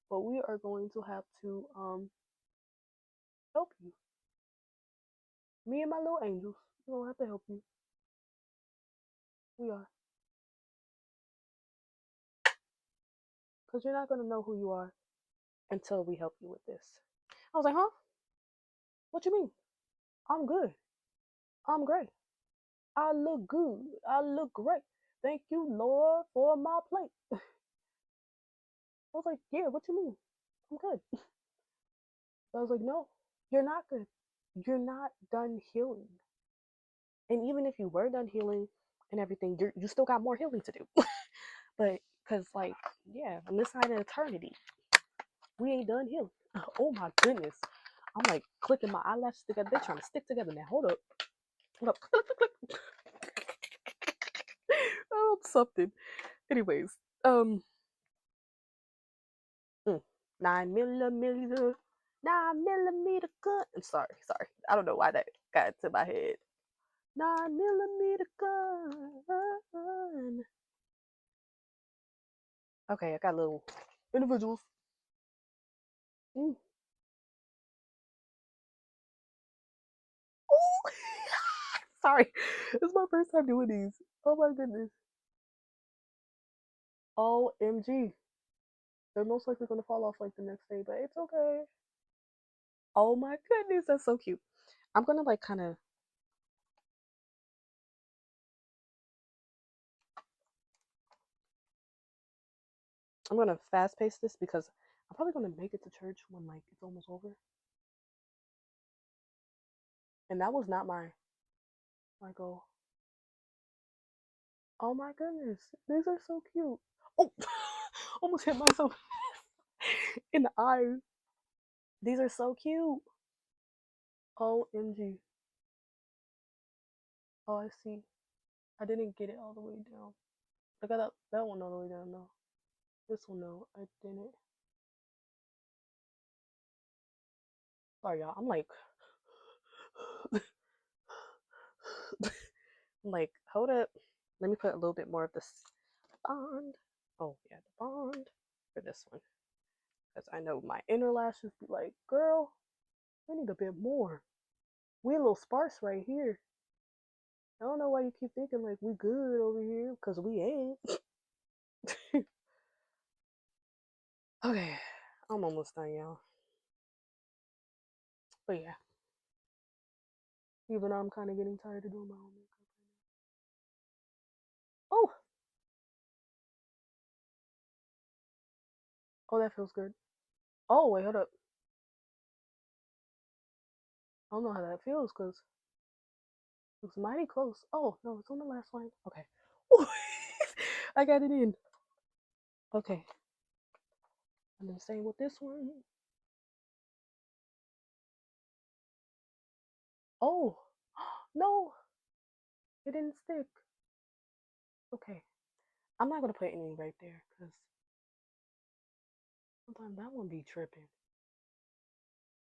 but we are going to have to help you. Me and my little angels, we're gonna have to help you. We are, because you're not gonna know who you are until we help you with this. I was like, huh? What you mean? I'm good. I'm great. I look good. I look great. Thank you, Lord, for my plate. I was like, yeah. What you mean? I'm good. I was like, no, you're not good. You're not done healing. And even if you were done healing and everything, you still got more healing to do. But because, like, yeah, on this side of eternity, we ain't done healing. Oh my goodness. I'm like clicking my eyelashes together. They're trying to stick together now. Hold up. Hold up. Click, click, click. Oh, something. Anyways, um, 9 millimeter, 9 millimeter gun. I'm sorry. I don't know why that got into my head. 9 millimeter gun. Okay, I got little individuals. Mm. Sorry. It's my first time doing these. Oh my goodness. OMG. They're most likely gonna fall off like the next day, but it's okay. Oh my goodness, that's so cute. I'm gonna like kind of. I'm gonna fast pace this because I'm probably gonna make it to church when like it's almost over. And that was not my goal. Oh my goodness, these are so cute. Oh, almost hit myself in the eyes. These are so cute. OMG. Oh, I see. I didn't get it all the way down. I got that one all the way down though. This one no, I didn't. Sorry y'all. I'm like I'm like, hold up. Let me put a little bit more of this bond. Oh yeah, the bond for this one. Because I know my inner lashes be like, girl, we need a bit more. We a little sparse right here. I don't know why you keep thinking like we good over here, because we ain't. Okay, I'm almost done, y'all. But yeah, even though I'm kind of getting tired of doing my own makeup. Oh, oh, that feels good. Oh, wait, hold up. I don't know how that feels because it's mighty close. Oh, no, it's on the last line. Okay. Ooh, I got it in. Okay. I'm going to stay with this one. Oh, no, it didn't stick. Okay. I'm not going to put any right there because sometimes that one be tripping.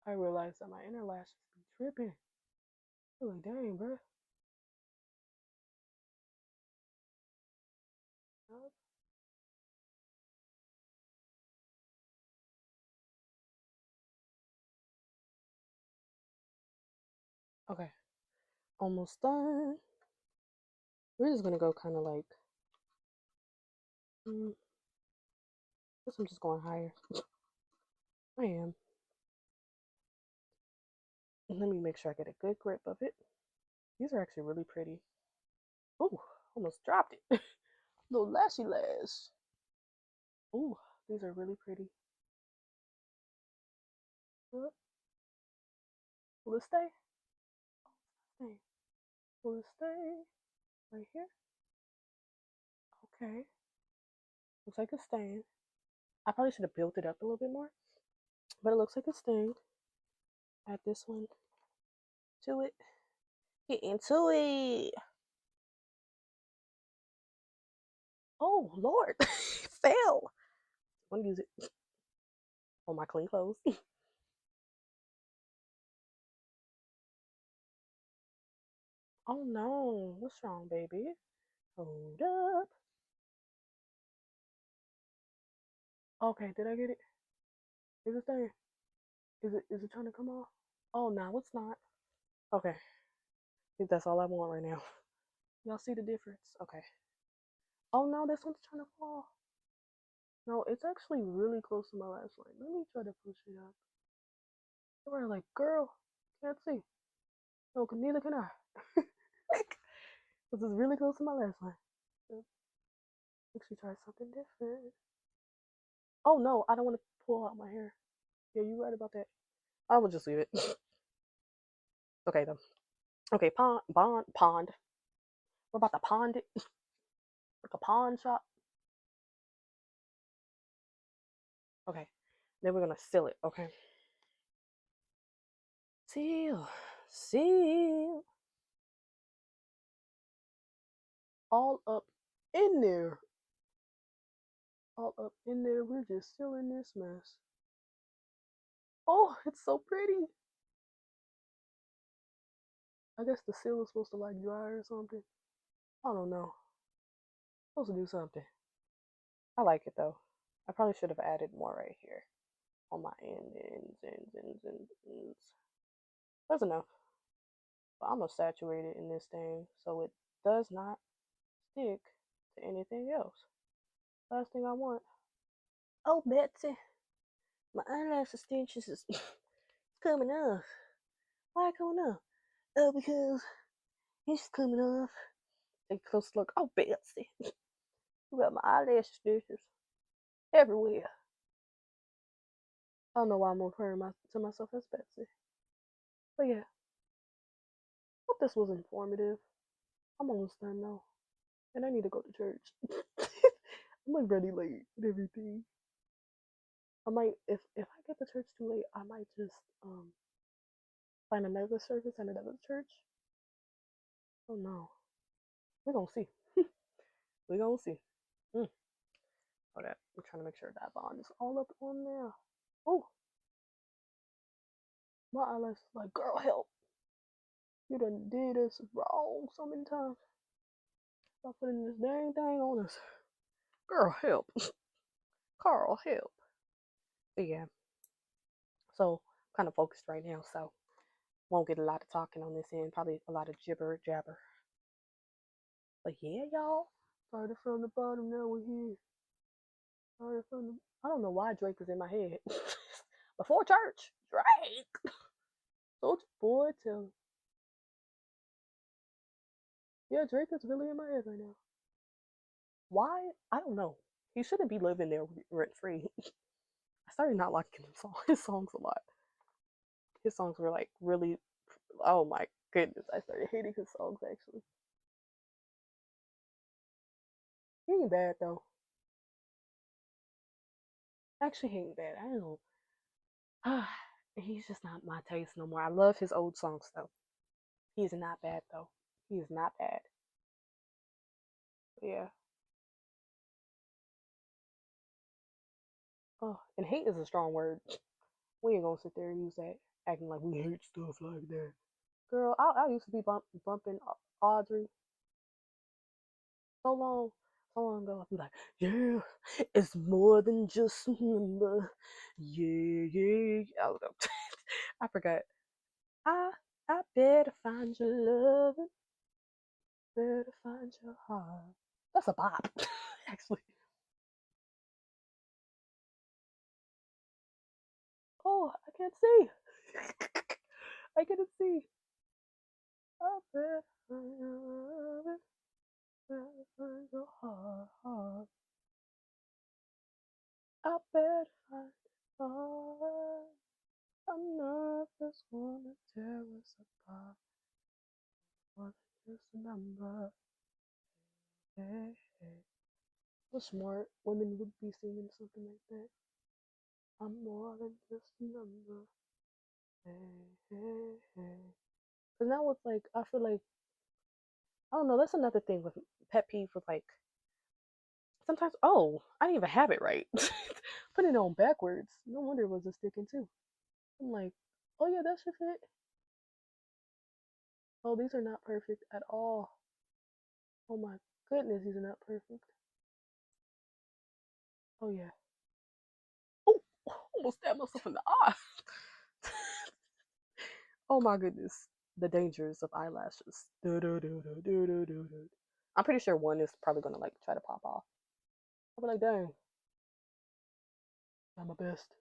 I realized that my inner lashes be tripping. I'm like, dang, bro. Okay. Almost done. We're just going to go kind of like, mm, I guess I'm just going higher. I am. Let me make sure I get a good grip of it. These are actually really pretty. Ooh, almost dropped it. Little lashy lash. Ooh, these are really pretty. Will it stay? Stay. Will it stay? Right here? Okay. Looks like it's staying. I probably should have built it up a little bit more. But it looks like it's staying. Add this one to it. Get into it. Oh, Lord. Fail. I'm gonna use it on my clean clothes. Oh, no. What's wrong, baby? Hold up. Okay, did I get it? Is it staying? Is it trying to come off? Oh no, it's not. Okay. I think that's all I want right now. Y'all see the difference? Okay. Oh no, this one's trying to fall. No, it's actually really close to my last line. Let me try to push it up. We're like, girl, can't see. No, neither can I. This is really close to my last line. Let's actually try something different. Oh no, I don't want to pull out my hair. Yeah, you're right about that. I will just leave it. Okay then. Okay, pond. We're about to pond it. Like a pawn shop. Okay. Then we're gonna seal it, okay? Seal. Seal. All up in there. All up in there. We're just sealing this mess. Oh, it's so pretty. I guess the seal is supposed to like dry or something. I don't know. Supposed to do something. I like it though. I probably should have added more right here on my ends. That's enough. But I'm gonna saturate it in this thing so it does not stick to anything else. Last thing I want. Oh, Betsy, my eyelash extensions is coming off. Why coming off? Oh, because it's coming off. Take a close look. Oh, Betsy, you got my eyelash extensions everywhere. I don't know why I'm referring to myself as Betsy. But yeah, hope this was informative. I'm almost done now. And I need to go to church. I'm like ready late and everything. I might if I get to church too late, I might just find another service at another church. Oh no. We're gonna see. We're gonna see. Mm. Hold up. I'm trying to make sure that bond is all up on there. Oh, my eyelash is like, girl, help. You done did us wrong so many times. Stop putting this dang thing on us. Girl, help. Carl, help. But yeah. So I'm kind of focused right now, so won't get a lot of talking on this end. Probably a lot of gibber jabber. But yeah, y'all. Started from the bottom, now we're here. Started from the. I don't know why Drake is in my head. Before church, Drake. Soldier boy, tell. Yeah, Drake is really in my head right now. Why? I don't know. He shouldn't be living there rent free. I started not liking his songs a lot. His songs were like really. Oh my goodness, I started hating his songs actually. He ain't bad though. Actually, he ain't bad. I don't know. He's just not my taste no more. I love his old songs though. He's not bad though. He is not bad. But yeah. Oh, and hate is a strong word. We ain't gonna sit there and use that, acting like we hate stuff like that. Girl, I used to be bumping Audrey so long, so long ago. I'd be like, yeah, it's more than just a number. Yeah, yeah. I don't know. I forgot. I I better find your loving, better find your heart. That's a bop, actually. Oh, I can't see. I can't see. I better find your loving, better find your heart. I better find your heart. I'm nervous, wanna tear us apart. More than just a number. Hey, hey. So smart women would be singing something like that. I'm more than just a number. Hey, hey, hey. Cause now it's like I feel like I don't know. That's another thing with pet peeve with like sometimes. Oh, I didn't even have it right. Putting it on backwards. No wonder it wasn't sticking too. I'm like, oh yeah, that should fit. Oh, these are not perfect at all. Oh my goodness, these are not perfect. Oh yeah. Oh, almost stabbed myself in the eye. Oh my goodness. The dangers of eyelashes. I'm pretty sure one is probably gonna like try to pop off. I'll be like, dang, I'm my best.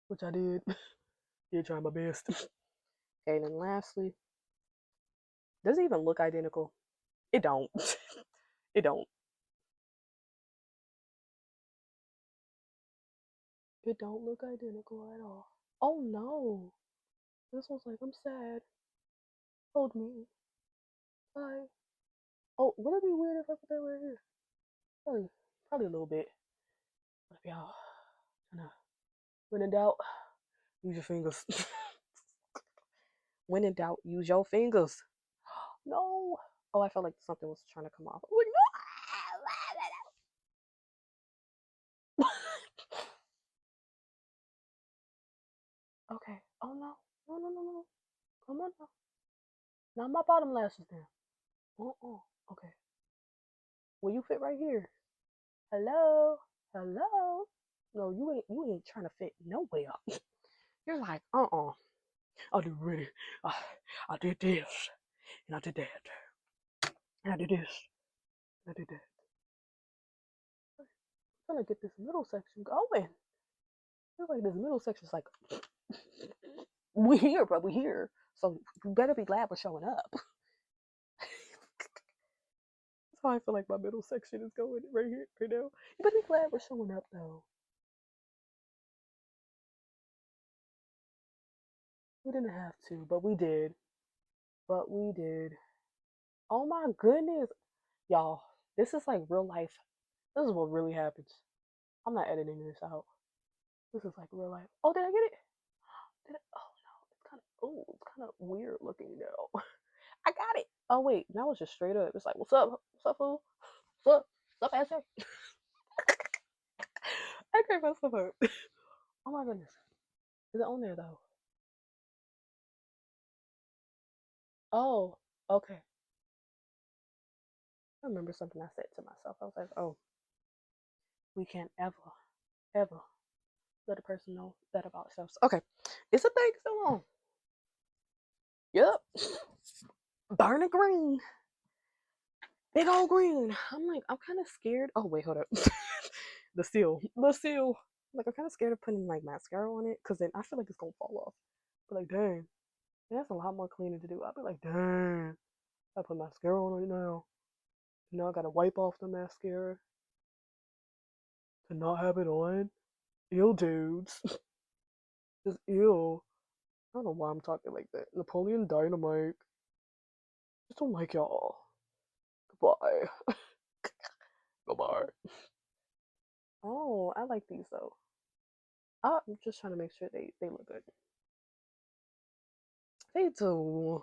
Which I did. Did try my best. Okay, and then lastly, does it even look identical? It don't. It don't. It don't look identical at all. Oh no. This one's like, I'm sad. Hold me. Bye. Oh, would it be weird if I put that right here? Probably a little bit. But if y'all trying to when in doubt, use your fingers. When in doubt, use your fingers. No. Oh, I felt like something was trying to come off. Like, no. Okay. Oh no. No, no, no, no. Come on now. Not my bottom lashes now. Uh-uh. Okay. Will you fit right here? Hello? Hello? No, you ain't trying to fit nowhere. You're like, uh-uh. I do really. I, I did this, and I did that, and I did this, and I did that. I'm trying to get this middle section going. Feels like this middle section's like we here, but we here. So you better be glad we're showing up. That's how I feel like my middle section is going right here, right now. You better be glad we're showing up though. We didn't have to, but we did. But we did. Oh my goodness. Y'all, this is like real life. This is what really happens. I'm not editing this out. This is like real life. Oh, did I get it? Did it? Oh no, it's kind of weird looking now. I got it. Oh wait, now it's just straight up. It's like, what's up, fool? What's up, asshole? I cracked myself up. Oh my goodness, is it on there though? Oh, okay. I remember something I said to myself. I was like, oh, we can't ever let a person know that about ourselves. Okay, it's a thing still on. Yep, burning green, big old green. I'm like, I'm kind of scared. Oh wait, hold up. the seal. Like I'm kind of scared of putting like mascara on it because then I feel like it's gonna fall off. But like, dang, that's a lot more cleaning to do. I'll be like, dang, I put mascara on it now. Now I gotta wipe off the mascara to not have it on. Ew, dudes. Just ew. I don't know why I'm talking like that. Napoleon Dynamite. Just don't like y'all. Goodbye. Goodbye. Oh, I like these though. I'm just trying to make sure they look good. They do.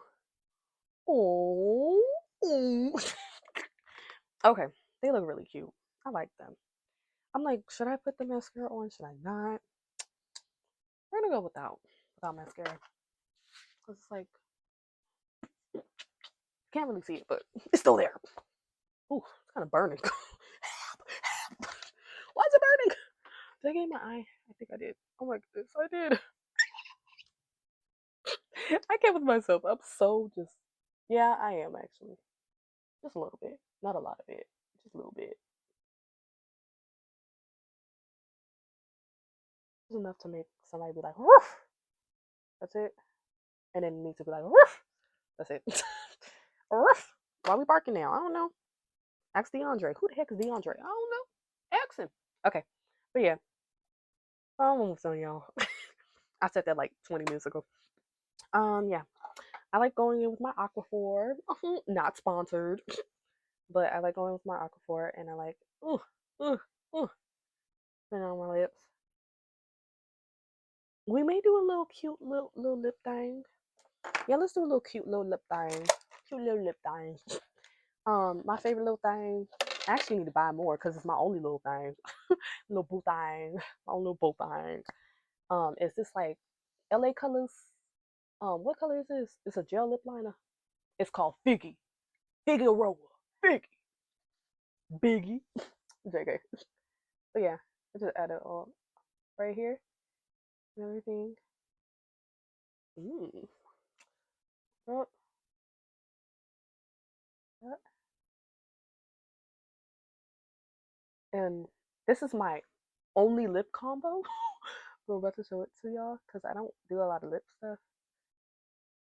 Oh. Okay, they look really cute. I like them. I'm like, should I put the mascara on? Should I not? We're gonna go without mascara. Cause it's like can't really see it, but it's still there. Ooh, it's kind of burning. Why is it burning? Did I get in my eye? I think I did. Oh my goodness, I did. I can't with myself. I'm so just. Yeah, I am actually. Just a little bit. Not a lot of it. Just a little bit. Just enough to make somebody be like, woof. That's it. And then it needs to be like, woof. That's it. Woof. Why are we barking now? I don't know. Ask DeAndre. Who the heck is DeAndre? I don't know. Ask him. Okay. But yeah. I'm almost done, y'all. I said that like 20 minutes ago. Yeah. I like going in with my Aquaphor. Not sponsored. But I like going with my Aquaphor and I like, ooh, ooh, ooh, put it on my lips. We may do a little cute little lip thing. Yeah, let's do a little cute little lip thing. Cute little lip thing. My favorite little thing. I actually need to buy more because it's my only little thing. Little boo thing. My own little boo thing. Is this like LA Colors? What color is this? It's a gel lip liner. It's called Figgy. Figueroa. Figgy. Biggie. JK. But yeah, I just added right here and everything. Mm. Yep, yep. And this is my only lip combo. I'm about to show it to y'all because I don't do a lot of lip stuff.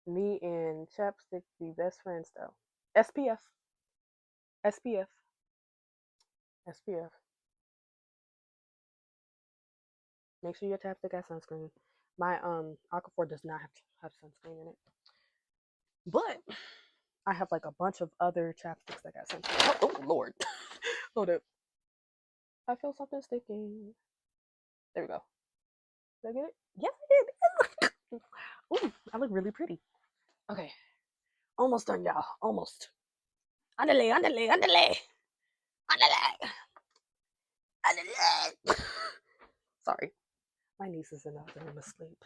Me and chapstick be best friends though. SPF. SPF. SPF. Make sure your chapstick has sunscreen. My Aquaphor does not have sunscreen in it. But I have like a bunch of other chapsticks that got sunscreen. Oh Lord. Hold up. I feel something sticking. There we go. Did I get it? Yes, I did. Ooh, I look really pretty. Okay. Almost done, y'all. Almost. Underlay, underlay, underlay. Underlay. Underlay. Sorry. My niece is in the other room asleep.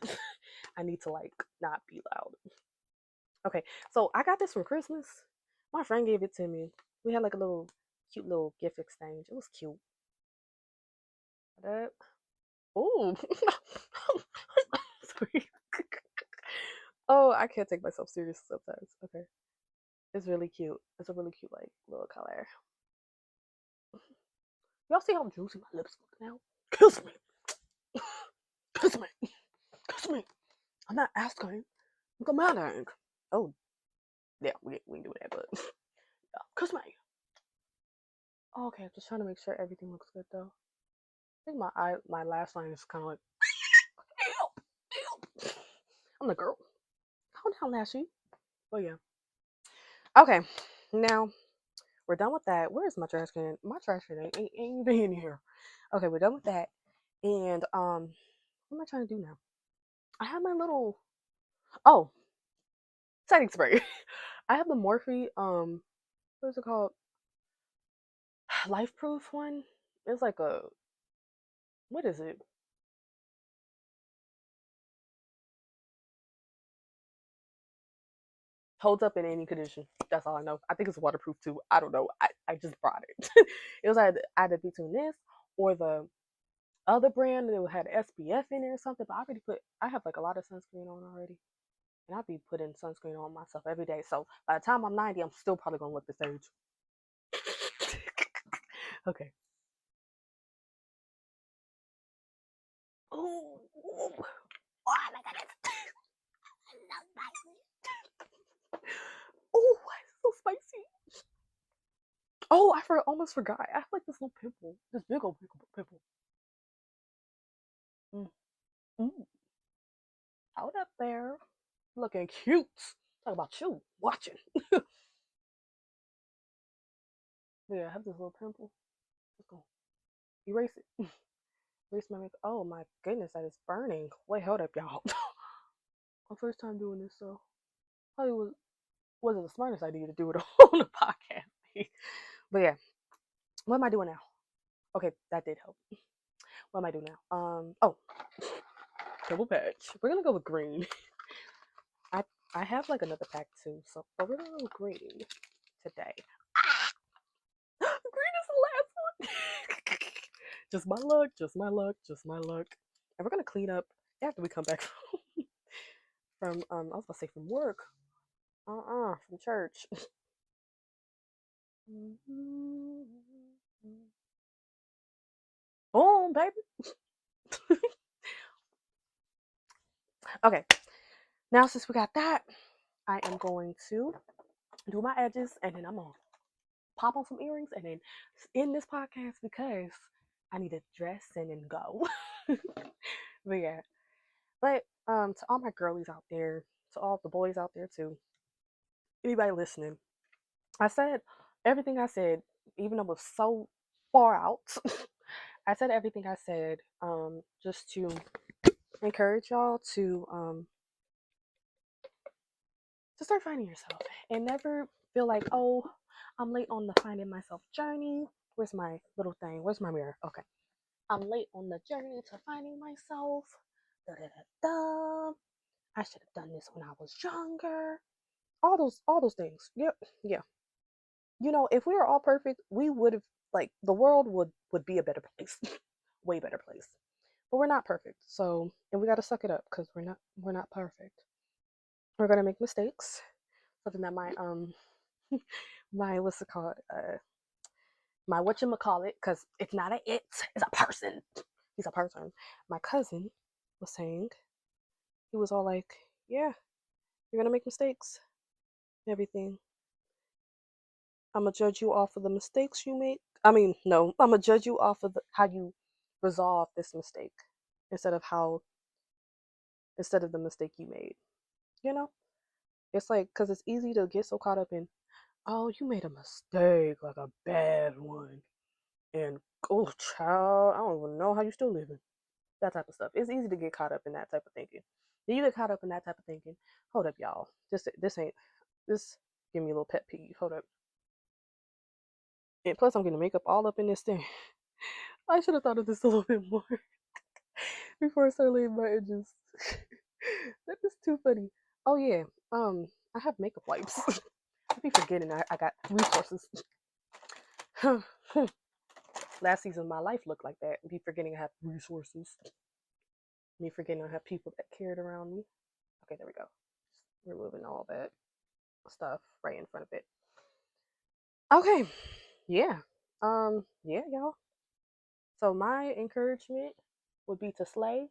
I need to like not be loud. Okay, so I got this for Christmas. My friend gave it to me. We had like a little cute little gift exchange. It was cute. That. Ooh. Sorry. Oh, I can't take myself seriously sometimes. Okay. It's really cute. It's a really cute, like, little color. Y'all see how juicy my lips look now? Kiss me. Kiss me. Kiss me. I'm not asking. I'm commanding. Oh, yeah, we do that, but yeah. Kiss me. Oh, okay, just trying to make sure everything looks good though. I think my lash line is kind of like, ew, ew. I'm the girl. Calm down, Lashy. But yeah. Okay, now we're done with that. Where's my trash can? My trash can ain't even in here. Okay, we're done with that. And what am I trying to do now? I have my little oh setting spray. I have the Morphe what is it called? Life proof one. It's like a what is it? Holds up in any condition. That's all I know. I think it's waterproof too. I don't know. I just brought it. It was either between this or the other brand that had SPF in it or something. But I have like a lot of sunscreen on already. And I'll be putting sunscreen on myself every day. So by the time I'm 90, I'm still probably gonna look this age. Okay. Oh, oh my goodness. Oh, it's so spicy. Oh, almost forgot. I have like this little pimple, this big old pimple. Mm. Mm. Out up there, looking cute. Talk about you watching. Yeah, I have this little pimple. Just gonna erase it. Erase my makeup. Oh my goodness, that is burning. Wait, hold up, y'all. My first time doing this, so probably wasn't the smartest idea to do it on the podcast. But yeah, what am I doing now? Okay, that did help. What am I doing now? Oh, purple patch. We're gonna go with green. I I have like another pack too, so but we're gonna go with green today. Green is the last one. Just my luck. Just my luck. Just my luck. And we're gonna clean up after we come back from I was about to say from work. From church. Boom, baby. Okay, now since we got that, I am going to do my edges and then I'm gonna pop on some earrings and then end this podcast because I need to dress and then go. But yeah. But to all my girlies out there, to all the boys out there too, anybody listening, I said everything I said, even though it was so far out. I said everything I said just to encourage y'all to start finding yourself and never feel like, oh, I'm late on the finding myself journey. Where's my little thing? Where's my mirror? Okay. I'm late on the journey to finding myself. Da, da, da, da. I should have done this when I was younger. All those things. Yep. Yeah. You know, if we were all perfect, we would have like the world would be a better place. Way better place. But we're not perfect. So, and we got to suck it up cuz we're not perfect. We're going to make mistakes. Something that my what's it called? My whatchamacallit, because it's not it's a person. He's a person. My cousin was saying, he was all like, yeah, you're gonna make mistakes and everything. I'm gonna judge you off of the mistakes you make. I mean, no, I'm gonna judge you off of how you resolve this mistake instead of how instead of the mistake you made. You know, it's like because it's easy to get so caught up in, oh, you made a mistake, like a bad one, and oh, child, I don't even know how you still living. That type of stuff. It's easy to get caught up in that type of thinking. Then you get caught up in that type of thinking. Hold up, y'all. This ain't this. Give me a little pet peeve. Hold up. And plus, I'm getting makeup all up in this thing. I should have thought of this a little bit more before I start laying my edges. That is too funny. Oh yeah. I have makeup wipes. I be forgetting I got resources. Last season, my life looked like that. Be forgetting I have resources. Me forgetting I have people that cared around me. Okay, there we go. removing all that stuff right in front of it. Okay, yeah. Yeah, y'all. So my encouragement would be to slay,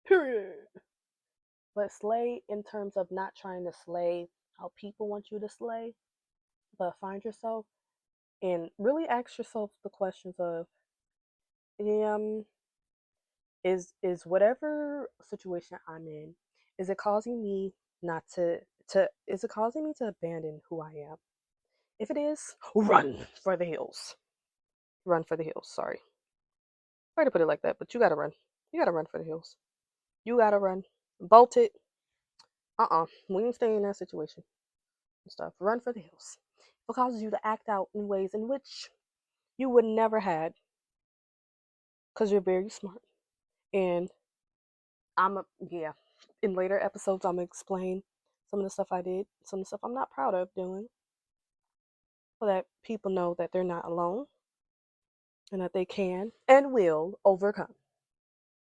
period. But slay in terms of not trying to slay how people want you to slay, but find yourself and really ask yourself the questions of, um, is whatever situation I'm in, is it causing me not to is it causing me to abandon who I am? If it is, run for the hills. Run for the hills. Sorry. Sorry to put it like that, but you gotta run. You gotta run for the hills. You gotta run. Bolt it. We ain't staying in that situation and stuff. Run for the hills. It causes you to act out in ways in which you would never had because you're very smart. And yeah. In later episodes, I'm gonna explain some of the stuff I did, some of the stuff I'm not proud of doing, so that people know that they're not alone and that they can and will overcome.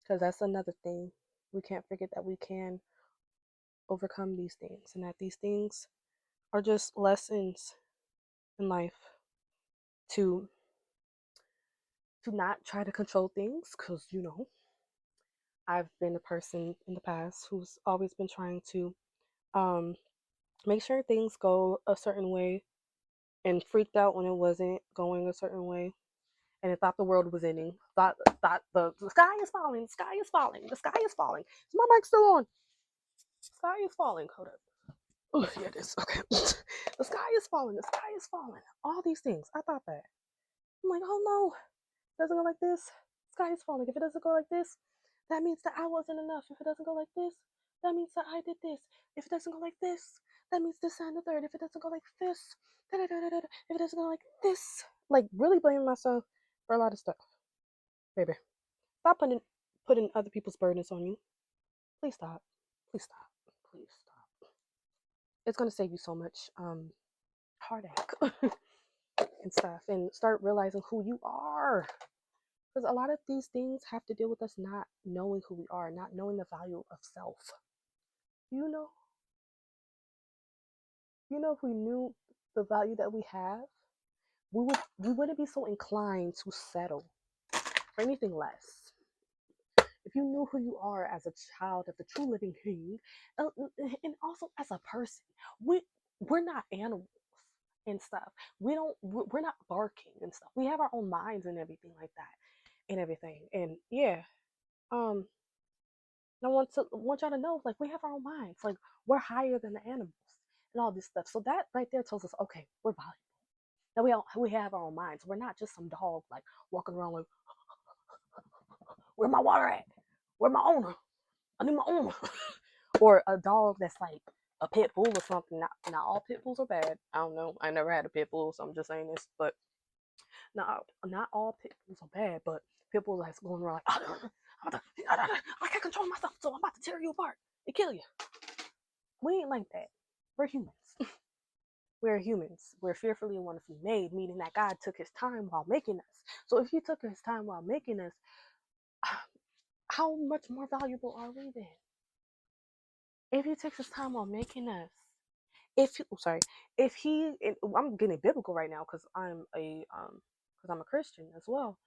Because that's another thing. We can't forget that we can overcome these things and that these things are just lessons in life to not try to control things because I've been a person in the past who's always been trying to um make sure things go a certain way and freaked out when it wasn't going a certain way and it thought the world was ending. Thought the sky is falling, the sky is falling, the sky is falling. Is my mic still on? The sky is falling. Hold up. Oh yeah, it is. Okay. The sky is falling, the sky is falling. All these things. I thought that. I'm like, oh no, it doesn't go like this. The sky is falling. If it doesn't go like this, that means that I wasn't enough. If it doesn't go like this, that means that I did this. If it doesn't go like this, that means this and the third. If it doesn't go like this, da da da da da. If it doesn't go like this, like really blaming myself for a lot of stuff. Baby, stop putting other people's burdens on you. Please stop. Please stop. Please stop. It's gonna save you so much heartache and stuff, and start realizing who you are. Because a lot of these things have to deal with us not knowing who we are, not knowing the value of self. You know, if we knew the value that we have, we wouldn't be so inclined to settle for anything less. If you knew who you are as a child of the true living king, and also as a person, we're not animals and stuff. We're not barking and stuff. We have our own minds and everything like that and everything. And yeah, um, I want y'all to know, like, we have our own minds. Like, we're higher than the animals and all this stuff. So that right there tells us, okay, we're valuable. That we have our own minds. We're not just some dog like walking around like, where my water at? Where my owner? I need my owner. Or a dog that's like a pit bull or something. Not all pit bulls are bad. I don't know. I never had a pit bull, so I'm just saying this. But not all pit bulls are bad. But pit bulls that's going around like, I can't control myself, so I'm about to tear you apart and kill you. We ain't like that. We're humans. We're humans. We're fearfully and wonderfully made, meaning that God took his time while making us. So if he took his time while making us, how much more valuable are we then? If he takes his time while making us, if he, I'm getting biblical right now because I'm a Christian as well.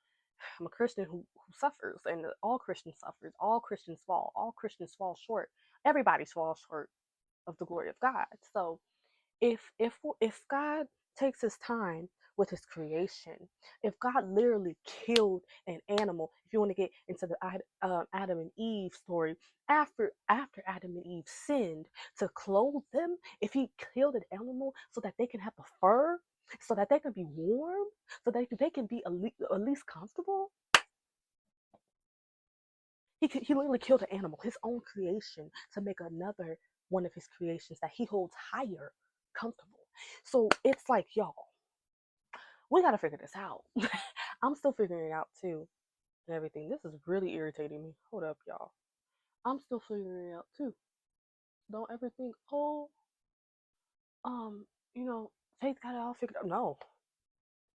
I'm a Christian who suffers, and all Christians suffers. All Christians fall. All Christians fall short. Everybody falls short of the glory of God. So if God takes his time with his creation, if God literally killed an animal, if you want to get into the Adam and Eve story, after Adam and Eve sinned, to clothe them, if he killed an animal so that they can have the fur, so that they can be warm, so that they can be at least comfortable, he literally killed an animal, his own creation, to make another one of his creations that he holds higher comfortable. So it's like, y'all, we gotta figure this out. I'm still figuring it out too, and everything. This is really irritating me. Hold up, y'all. I'm still figuring it out too. Don't ever think, oh, um, you know, Faith got it all figured out. No,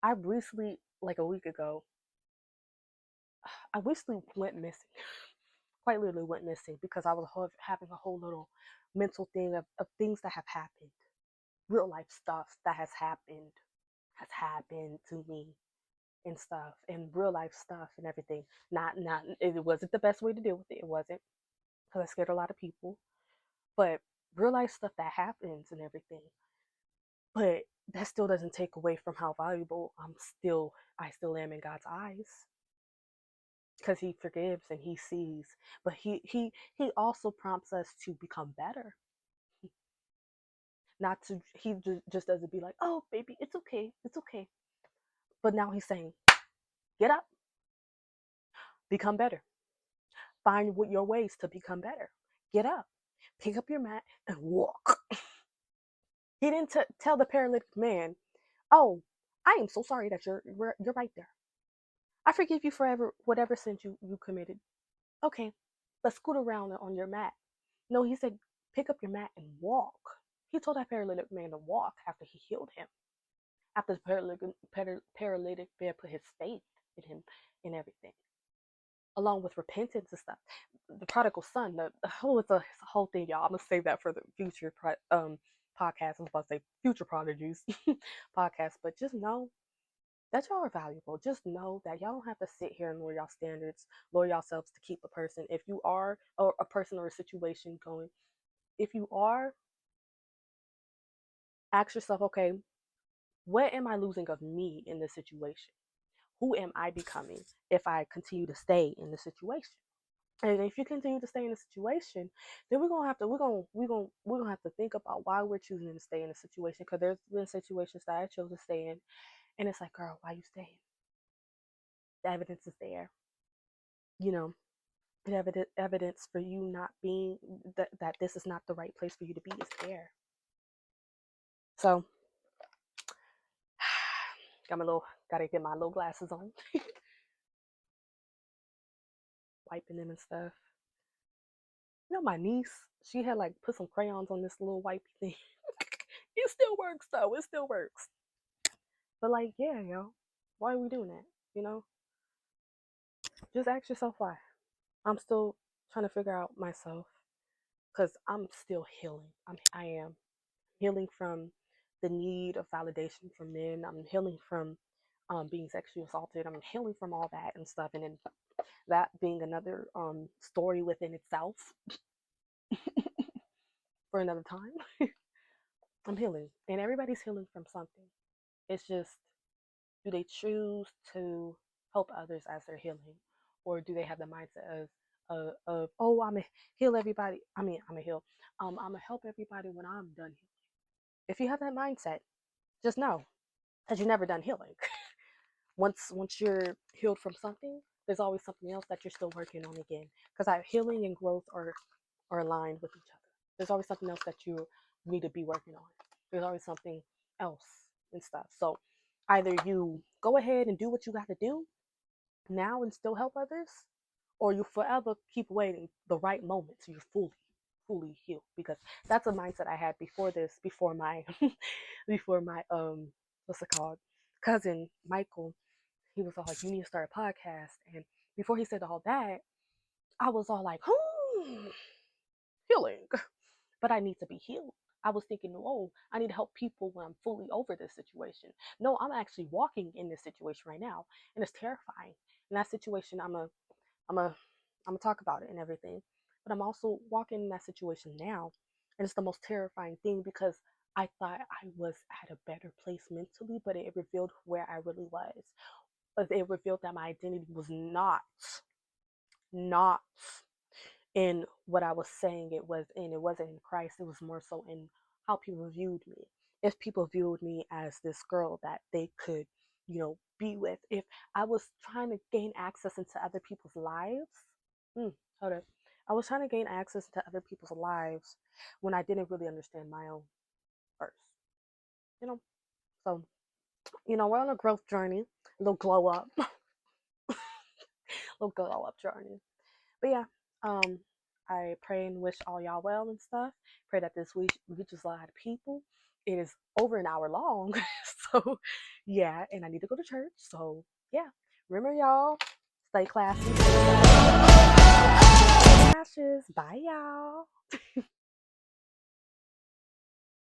I recently, like a week ago, I recently went missing. quite literally went missing because I was having a whole little mental thing of things that have happened, real life stuff that has happened to me and stuff, and real life stuff and everything. Not it wasn't the best way to deal with it. It wasn't, because I scared a lot of people, but real life stuff that happens and everything. But that still doesn't take away from how valuable I still am in God's eyes, because He forgives and He sees. But He also prompts us to become better. Not to He just doesn't be like, oh baby, it's okay, it's okay. But now He's saying, get up, become better. Find what your ways to become better. Get up, pick up your mat and walk. He didn't tell the paralytic man, oh, I am so sorry that you're right there. I forgive you for whatever sins you committed. Okay, let's scoot around on your mat. No, he said, pick up your mat and walk. He told that paralytic man to walk after He healed him. After the paralytic man put his faith in Him and everything, along with repentance and stuff. The prodigal son, it's a whole thing, y'all. I'm gonna save that for the future podcast. I was about to say future prodigies podcast, but just know that y'all are valuable. Just know that y'all don't have to sit here and lower y'all standards, lower yourselves to keep a person. If you are, or a person or a situation going, if you are, ask yourself, okay, what am I losing of me in this situation? Who am I becoming if I continue to stay in the situation? And if you continue to stay in a situation, then we're gonna have to think about why we're choosing to stay in a situation. Because there's been situations that I chose to stay in, and it's like, girl, why you staying? The evidence is there, you know. The evidence for you not being that this is not the right place for you to be is there. So, gotta get my little glasses on, wiping them and stuff. You know, my niece, she had like put some crayons on this little wipey thing. It still works though. It still works. But like, yeah, yo, why are we doing that? You know, just ask yourself why. I'm still trying to figure out myself, because I'm still healing. I am healing from the need of validation from men. I'm healing from being sexually assaulted. I'm healing from all that and stuff. And then that being another story within itself for another time. I'm healing, and everybody's healing from something. It's just, do they choose to help others as they're healing, or do they have the mindset of oh, I'm gonna heal everybody? I'm gonna heal. I'm gonna help everybody when I'm done healing. If you have that mindset, just know that you've never done healing. once you're healed from something, there's always something else that you're still working on again. Because healing and growth are aligned with each other. There's always something else that you need to be working on. There's always something else and stuff. So either you go ahead and do what you got to do now and still help others, or you forever keep waiting the right moment so you're fully healed. Because that's a mindset I had before my before my what's it called, cousin Michael. He was all like, you need to start a podcast. And before he said all that, I was all like, healing. But I need to be healed. I was thinking, oh, I need to help people when I'm fully over this situation. No, I'm actually walking in this situation right now, and it's terrifying. In that situation, I'm a talk about it and everything, but I'm also walking in that situation now, and it's the most terrifying thing, because I thought I was at a better place mentally, but it revealed where I really was. But it revealed that my identity was not in what I was saying it was in. It wasn't in Christ. It was more so in how people viewed me. If people viewed me as this girl that they could, be with. If I was trying to gain access into other people's lives, hold up. I was trying to gain access to other people's lives when I didn't really understand my own first. So, we're on a growth journey, a little glow up, little glow up journey. But yeah, I pray and wish all y'all well and stuff. Pray that this week reaches a lot of people. It is over an hour long. So yeah, and I need to go to church. So yeah, remember y'all, stay classy. lashes. Bye, y'all.